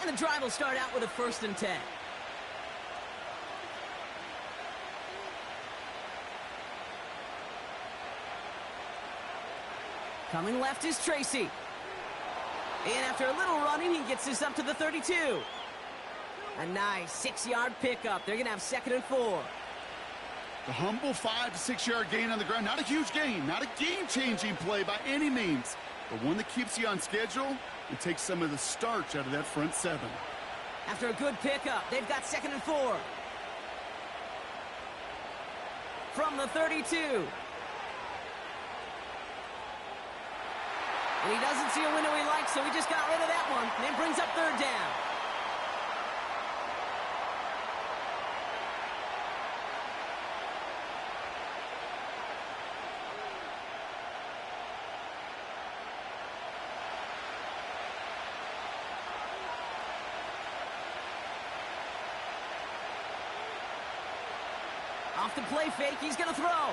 And the drive will start out with a 1st and 10. Coming left is Tracy. And after a little running, he gets this up to the 32. A nice 6-yard pickup. They're going to have 2nd and 4. The humble 5 to 6 yard gain on the ground. Not a huge gain, not a game-changing play by any means, but one that keeps you on schedule and takes some of the starch out of that front 7. After a good pickup, they've got 2nd and 4. From the 32. And he doesn't see a window he likes, so he just got rid of that one. And it brings up 3rd down. Off the play fake, he's going to throw.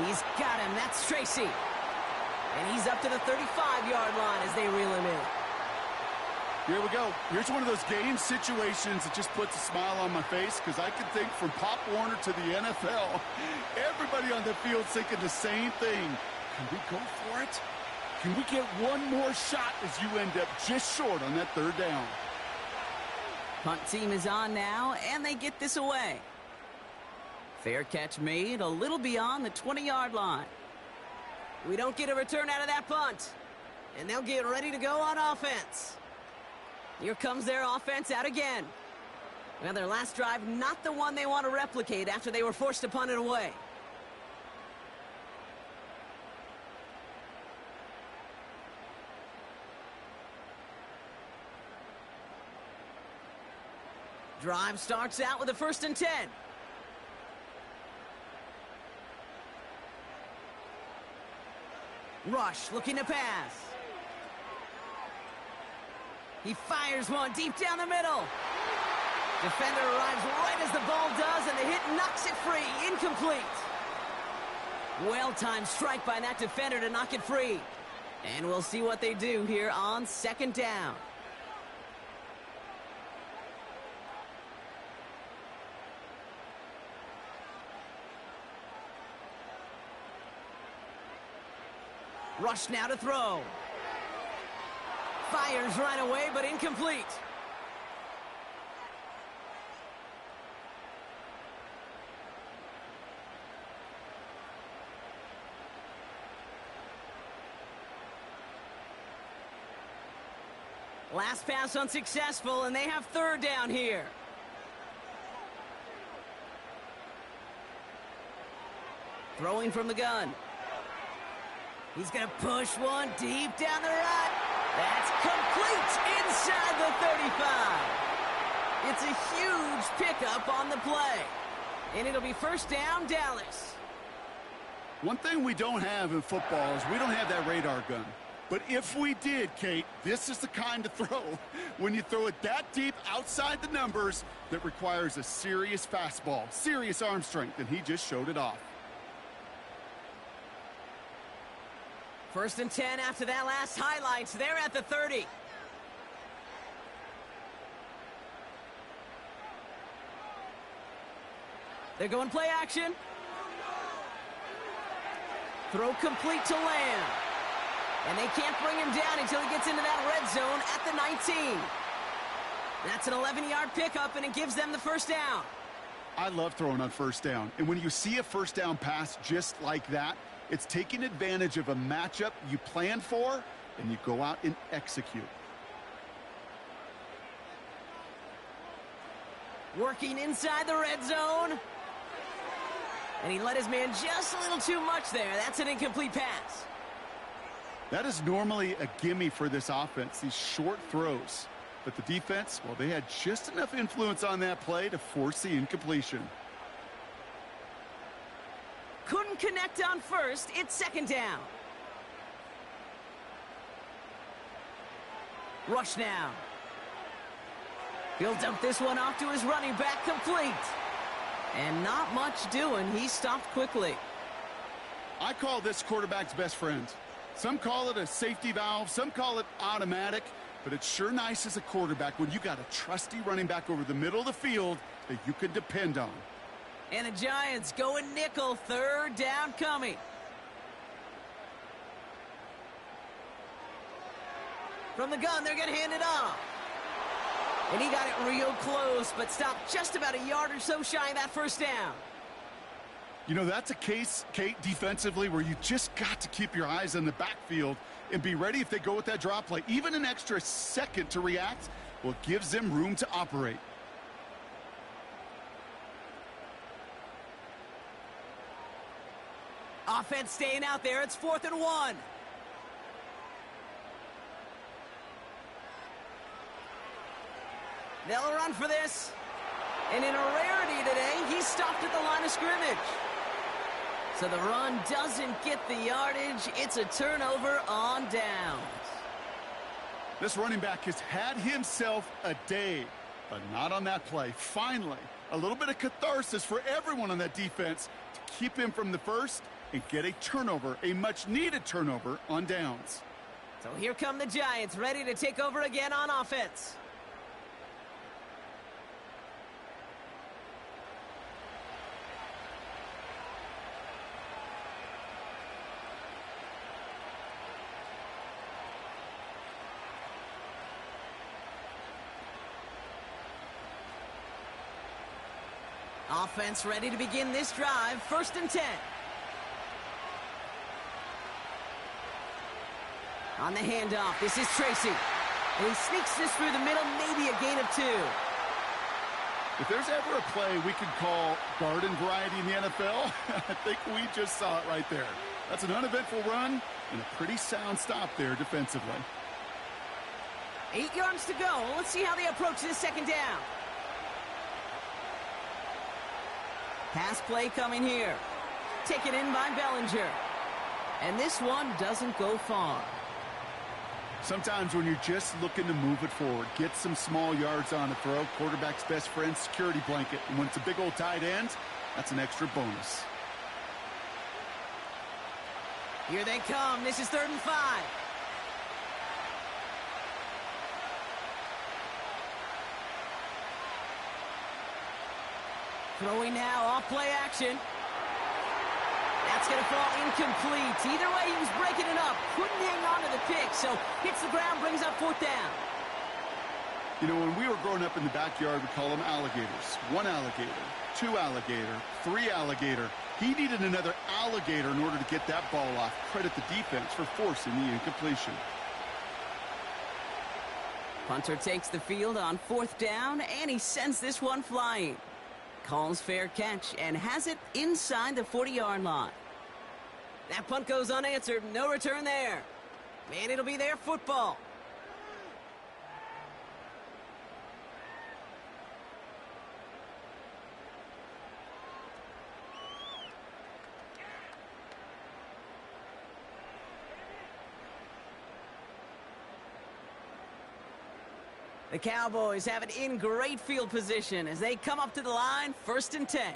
He's got him. That's Tracy. And he's up to the 35-yard line as they reel him in. Here we go. Here's one of those game situations that just puts a smile on my face, because I can think from Pop Warner to the NFL, everybody on the field thinking the same thing. Can we go for it? Can we get one more shot as you end up just short on that 3rd down? Punt team is on now, and they get this away. Fair catch made a little beyond the 20-yard line. We don't get a return out of that punt. And they'll get ready to go on offense. Here comes their offense out again. Well, their last drive, not the one they want to replicate after they were forced to punt it away. Drive starts out with a 1st and 10. Rush looking to pass. He fires one deep down the middle. Defender arrives right as the ball does, and the hit knocks it free. Incomplete. Well-timed strike by that defender to knock it free. And we'll see what they do here on 2nd down. Rush now to throw. Fires right away, but incomplete. Last pass unsuccessful, and they have 3rd down here. Throwing from the gun. He's going to push one deep down the right. That's complete inside the 35. It's a huge pickup on the play. And it'll be 1st down, Dallas. One thing we don't have in football is we don't have that radar gun. But if we did, Kate, this is the kind of throw. When you throw it that deep outside the numbers, that requires a serious fastball, serious arm strength, and he just showed it off. 1st and 10 after that last highlights. They're at the 30. They're going play action. Throw complete to Lamb. And they can't bring him down until he gets into that red zone at the 19. That's an 11-yard pickup, and it gives them the first down. I love throwing on first down. And when you see a first down pass just like that, it's taking advantage of a matchup you planned for, and you go out and execute. Working inside the red zone. And he let his man just a little too much there. That's an incomplete pass. That is normally a gimme for this offense, these short throws. But the defense, well, they had just enough influence on that play to force the incompletion. Couldn't connect on first. It's 2nd down. Rush now. He'll dump this one off to his running back, complete. And not much doing. He stopped quickly. I call this quarterback's best friend. Some call it a safety valve, some call it automatic, but it's sure nice as a quarterback when you got a trusty running back over the middle of the field that you can depend on. And the Giants going nickel, 3rd down coming. From the gun, they're going to hand it off. And he got it real close, but stopped just about a yard or so shy of that first down. You know, that's a case, Kate, defensively, where you just got to keep your eyes on the backfield and be ready if they go with that drop play. Even an extra second to react, well, it gives them room to operate. Offense staying out there. It's 4th and 1. They'll run for this. And in a rarity today, he stopped at the line of scrimmage. So the run doesn't get the yardage. It's a turnover on downs. This running back has had himself a day, but not on that play. Finally, a little bit of catharsis for everyone on that defense to keep him from the first and get a turnover, a much-needed turnover on downs. So here come the Giants, ready to take over again on offense. Offense ready to begin this drive. 1st and 10. On the handoff, this is Tracy. And he sneaks this through the middle, maybe a gain of 2. If there's ever a play we could call garden variety in the NFL, I think we just saw it right there. That's an uneventful run and a pretty sound stop there defensively. 8 yards to go. Let's see how they approach this 2nd down. Pass play coming here. Taken in by Bellinger. And this one doesn't go far. Sometimes when you're just looking to move it forward, get some small yards on a throw, quarterback's best friend, security blanket. And when it's a big old tight end, that's an extra bonus. Here they come. This is 3rd and 5. Throwing now, off play action. That's going to fall incomplete. Either way, he was breaking it up. Couldn't hang on to the pick, so hits the ground, brings up 4th down. You know, when we were growing up in the backyard, we call them alligators. 1 alligator, 2 alligator, 3 alligator. He needed another alligator in order to get that ball off. Credit the defense for forcing the incompletion. Punter takes the field on 4th down, and he sends this one flying. Calls fair catch and has it inside the 40-yard line. That punt goes unanswered. No return there. And it'll be their football. The Cowboys have it in great field position as they come up to the line, 1st and 10.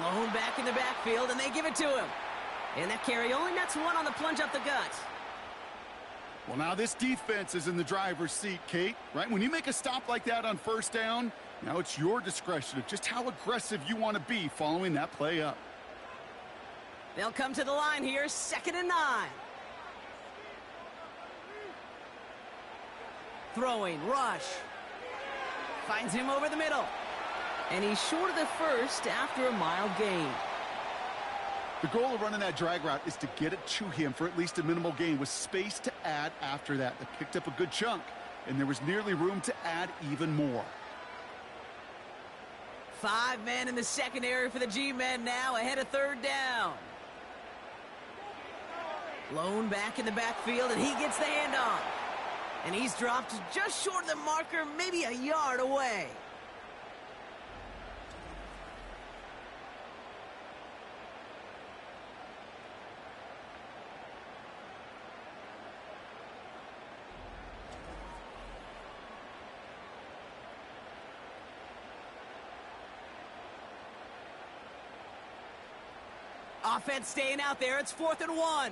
Lone back in the backfield, and they give it to him. And that carry only nets one on the plunge up the gut. Well, now this defense is in the driver's seat, Kate, right? When you make a stop like that on 1st down, now it's your discretion of just how aggressive you want to be following that play up. They'll come to the line here, 2nd and 9. Throwing, rush. Finds him over the middle. And he's short of the first after a mild gain. The goal of running that drag route is to get it to him for at least a minimal gain with space to add after that. They picked up a good chunk, and there was nearly room to add even more. 5 men in the secondary for the G-men now, ahead of 3rd down. Lone back in the backfield, and he gets the handoff. And he's dropped just short of the marker, maybe a yard away. Offense staying out there. It's 4th and 1.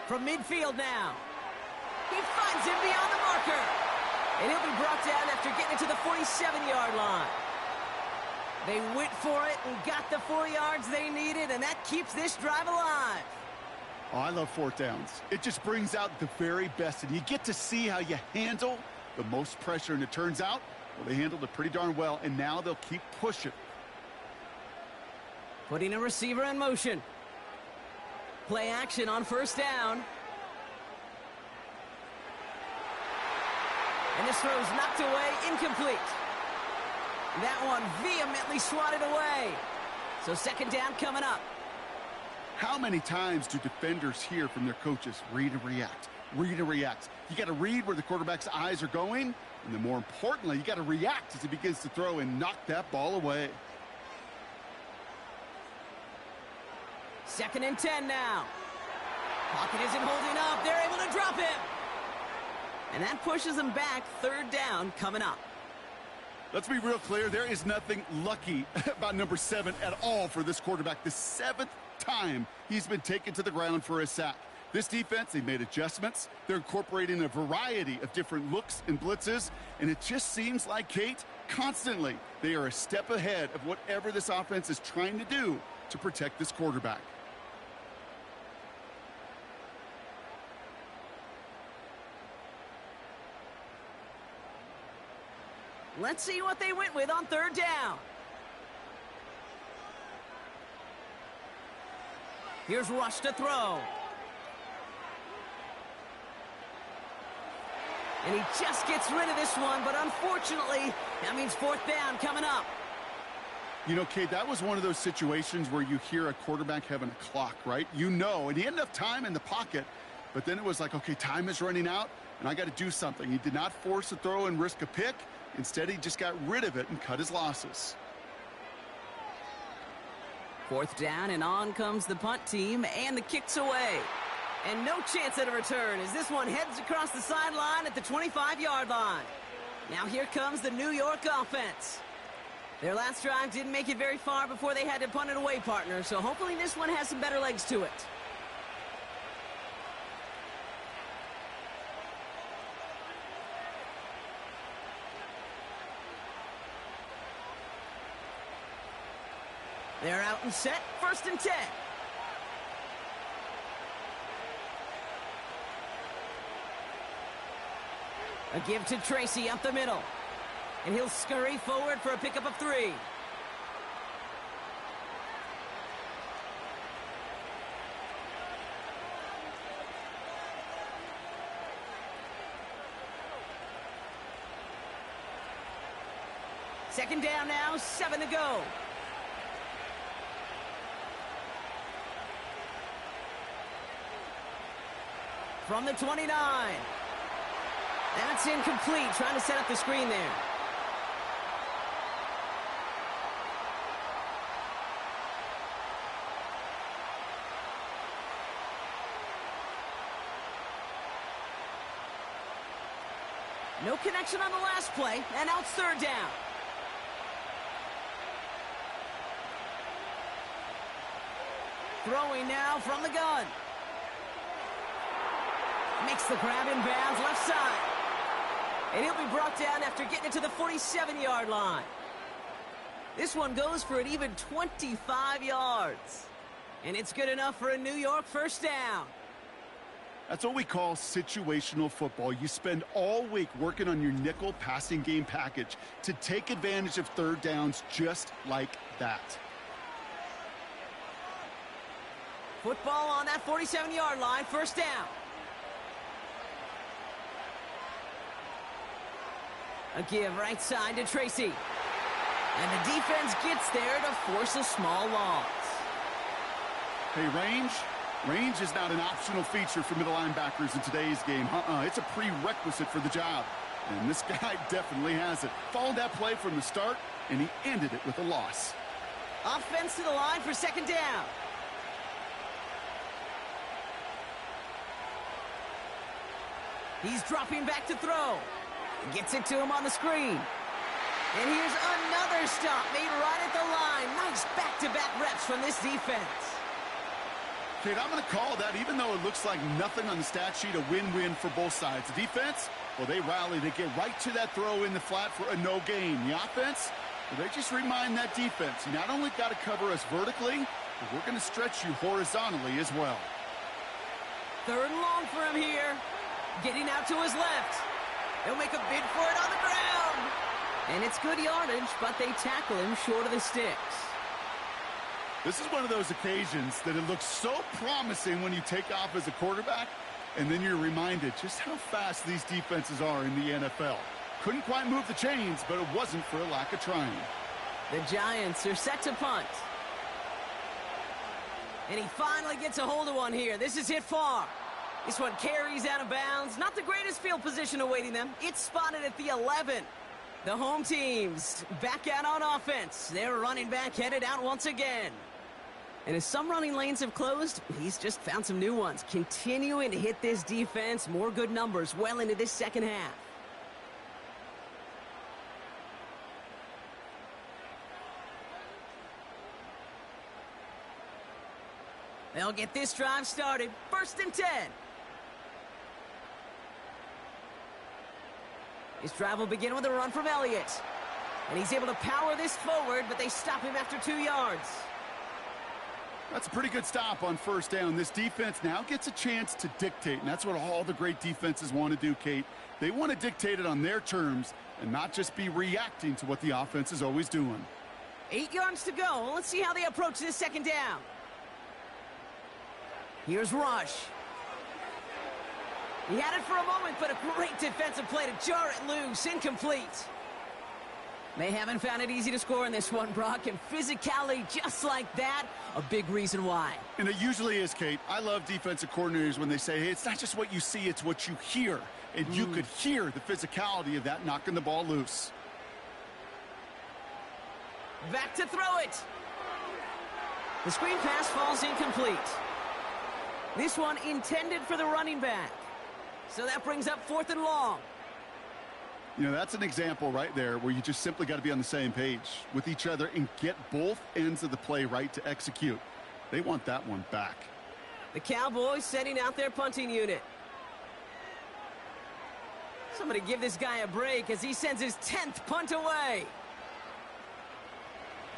From midfield now. He finds him beyond the marker. And he'll be brought down after getting it to the 47-yard line. They went for it and got the 4 yards they needed, and that keeps this drive alive. Oh, I love 4th downs. It just brings out the very best, and you get to see how you handle the most pressure, and it turns out, well, they handled it pretty darn well, and now they'll keep pushing. Putting a receiver in motion. Play action on 1st down. And this throw's knocked away, incomplete. That one vehemently swatted away. So 2nd down coming up. How many times do defenders hear from their coaches, read and react, read and react? You got to read where the quarterback's eyes are going, and then more importantly, you got to react as he begins to throw and knock that ball away. 2nd and 10 now. Pocket isn't holding up. They're able to drop him. And that pushes them back. 3rd down coming up. Let's be real clear. There is nothing lucky about number 7 at all for this quarterback. The 7th time he's been taken to the ground for a sack. This defense, they made adjustments. They're incorporating a variety of different looks and blitzes. And it just seems like, Kate, constantly they are a step ahead of whatever this offense is trying to do to protect this quarterback. Let's see what they went with on 3rd down. Here's Rush to throw. And he just gets rid of this one, but unfortunately, that means 4th down coming up. You know, Kate, that was one of those situations where you hear a quarterback having a clock, right? You know, and he had enough time in the pocket, but then it was like, okay, time is running out, and I got to do something. He did not force a throw and risk a pick. Instead, he just got rid of it and cut his losses. 4th down, and on comes the punt team, and the kick's away. And no chance at a return as this one heads across the sideline at the 25-yard line. Now here comes the New York offense. Their last drive didn't make it very far before they had to punt it away, partner, so hopefully this one has some better legs to it. They're out and set, 1st and 10. A give to Tracy up the middle. And he'll scurry forward for a pickup of 3. Second down now, 7 to go. From the 29. That's incomplete, trying to set up the screen there. No connection on the last play, and now it's third down. Throwing now from the gun. Makes the grab in bounds left side. And he'll be brought down after getting it to the 47-yard line. This one goes for an even 25 yards. And it's good enough for a New York first down. That's what we call situational football. You spend all week working on your nickel passing game package to take advantage of third downs just like that. Football on that 47-yard line, first down. A give right side to Tracy. And the defense gets there to force a small loss. Hey, range is not an optional feature for middle linebackers in today's game. It's a prerequisite for the job. And this guy definitely has it. Followed that play from the start, and he ended it with a loss. Offense to the line for second down. He's dropping back to throw. Gets it to him on the screen. And here's another stop made right at the line. Nice back-to-back reps from this defense. Kate, I'm going to call that, even though it looks like nothing on the stat sheet, a win-win for both sides. The defense, well, they rally. They get right to that throw in the flat for a no gain. The offense, well, they just remind that defense, you not only got to cover us vertically, but we're going to stretch you horizontally as well. Third and long for him here. Getting out to his left. They'll make a bid for it on the ground. And it's good yardage, but they tackle him short of the sticks. This is one of those occasions that it looks so promising when you take off as a quarterback, and then you're reminded just how fast these defenses are in the NFL. Couldn't quite move the chains, but it wasn't for a lack of trying. The Giants are set to punt. And he finally gets a hold of one here. This is hit far. This one carries out of bounds. Not the greatest field position awaiting them. It's spotted at the 11. The home team's back out on offense. Their running back headed out once again. And as some running lanes have closed, he's just found some new ones. Continuing to hit this defense. More good numbers well into this second half. They'll get this drive started. First and 10. This drive will begin with a run from Elliott. And he's able to power this forward, but they stop him after 2 yards. That's a pretty good stop on first down. This defense now gets a chance to dictate, and that's what all the great defenses want to do, Kate. They want to dictate it on their terms and not just be reacting to what the offense is always doing. 8 yards to go. Let's see how they approach this second down. Here's Rush. He had it for a moment, but a great defensive play to jar it loose. Incomplete. They haven't found it easy to score in this one, Brock, and physicality just like that, a big reason why. And it usually is, Kate. I love defensive coordinators when they say, hey, it's not just what you see, it's what you hear. And you could hear the physicality of that knocking the ball loose. Back to throw it. The screen pass falls incomplete. This one intended for the running back. So that brings up fourth and long. You know, that's an example right there where you just simply got to be on the same page with each other and get both ends of the play right to execute. They want that one back. The Cowboys sending out their punting unit. Somebody give this guy a break as he sends his 10th punt away.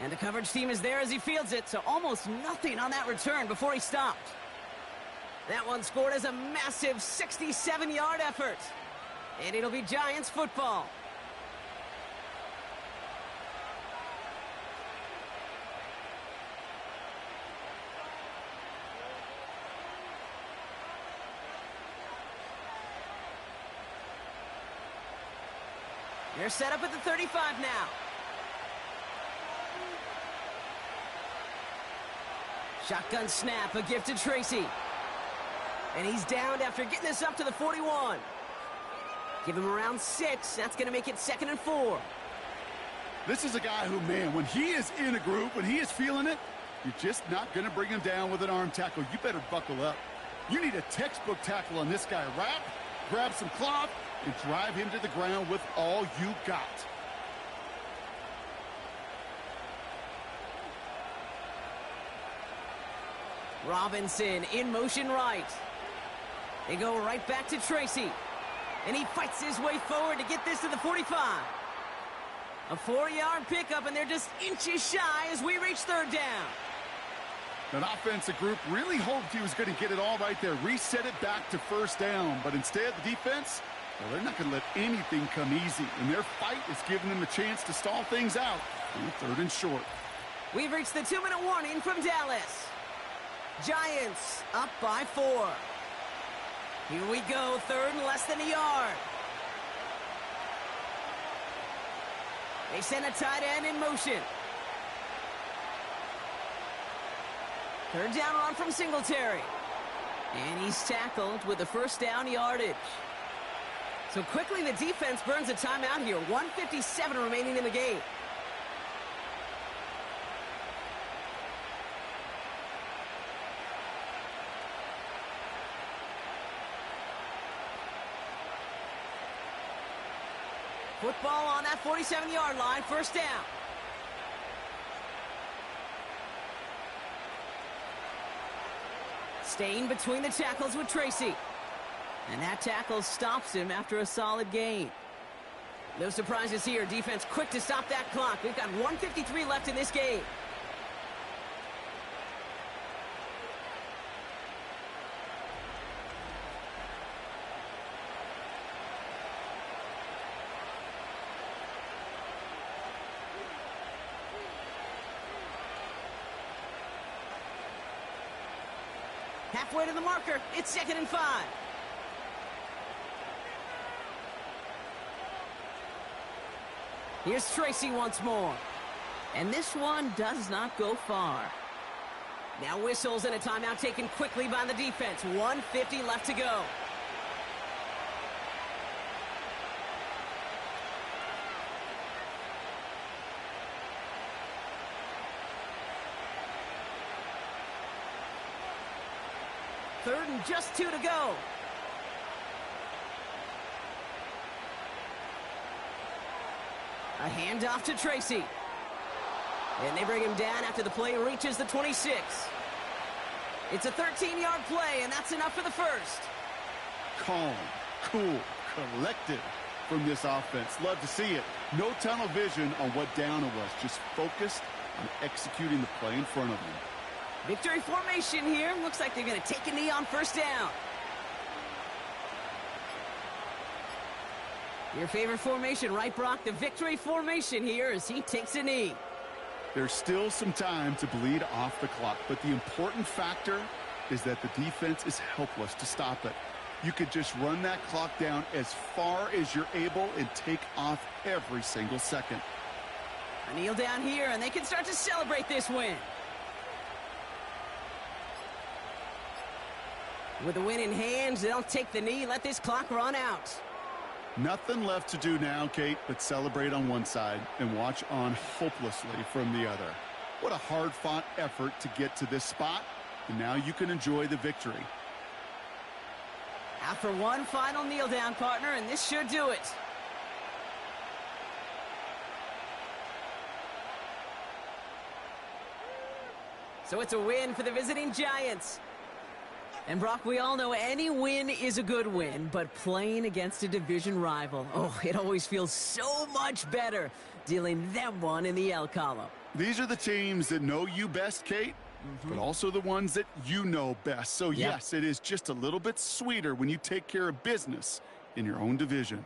And the coverage team is there as he fields it, so almost nothing on that return before he stopped. That one scored as a massive 67-yard effort. And it'll be Giants football. They're set up at the 35 now. Shotgun snap, a gift to Tracy. And he's downed after getting this up to the 41. Give him around 6. That's going to make it 2nd and 4. This is a guy who, man, when he is in a group, when he is feeling it, you're just not going to bring him down with an arm tackle. You better buckle up. You need a textbook tackle on this guy. Wrap, grab some cloth, and drive him to the ground with all you got. Robinson in motion right. They go right back to Tracy. And he fights his way forward to get this to the 45. A 4-yard pickup, and they're just inches shy as we reach third down. That offensive group really hoped he was going to get it all right there, reset it back to first down. But instead, the defense, well, they're not going to let anything come easy. And their fight is giving them a chance to stall things out on third and short. We've reached the 2-minute warning from Dallas. Giants up by 4. Here we go, third and less than a yard. They send a tight end in motion. Third down run from Singletary. And he's tackled with the first down yardage. So quickly the defense burns a timeout here. 1:57 remaining in the game. Football on that 47-yard line, first down. Staying between the tackles with Tracy. And that tackle stops him after a solid gain. No surprises here. Defense quick to stop that clock. We've got 1:53 left in this game. Halfway to the marker. It's 2nd and 5. Here's Tracy once more. And this one does not go far. Now whistles and a timeout taken quickly by the defense. 1:50 left to go. Third and just 2 to go. A handoff to Tracy. And they bring him down after the play reaches the 26. It's a 13-yard play, and that's enough for the first. Calm, cool, collected from this offense. Love to see it. No tunnel vision on what down it was. Just focused on executing the play in front of them. Victory formation here. Looks like they're going to take a knee on first down. Your favorite formation, right, Brock? The victory formation here as he takes a knee. There's still some time to bleed off the clock, but the important factor is that the defense is helpless to stop it. You could just run that clock down as far as you're able and take off every single second. A kneel down here, and they can start to celebrate this win. With the win in hand, they'll take the knee, let this clock run out. Nothing left to do now, Kate, but celebrate on one side and watch on hopelessly from the other. What a hard-fought effort to get to this spot, and now you can enjoy the victory. After one final kneel down, partner, and this should do it. So it's a win for the visiting Giants. And Brock, we all know any win is a good win, but playing against a division rival, oh, it always feels so much better dealing them one in the L column. These are the teams that know you best, Kate, but also the ones that you know best. So, yes, it is just a little bit sweeter when you take care of business in your own division.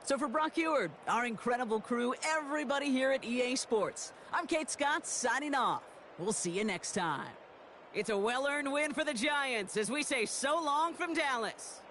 So for Brock Eward, our incredible crew, everybody here at EA Sports, I'm Kate Scott signing off. We'll see you next time. It's a well-earned win for the Giants as we say so long from Dallas.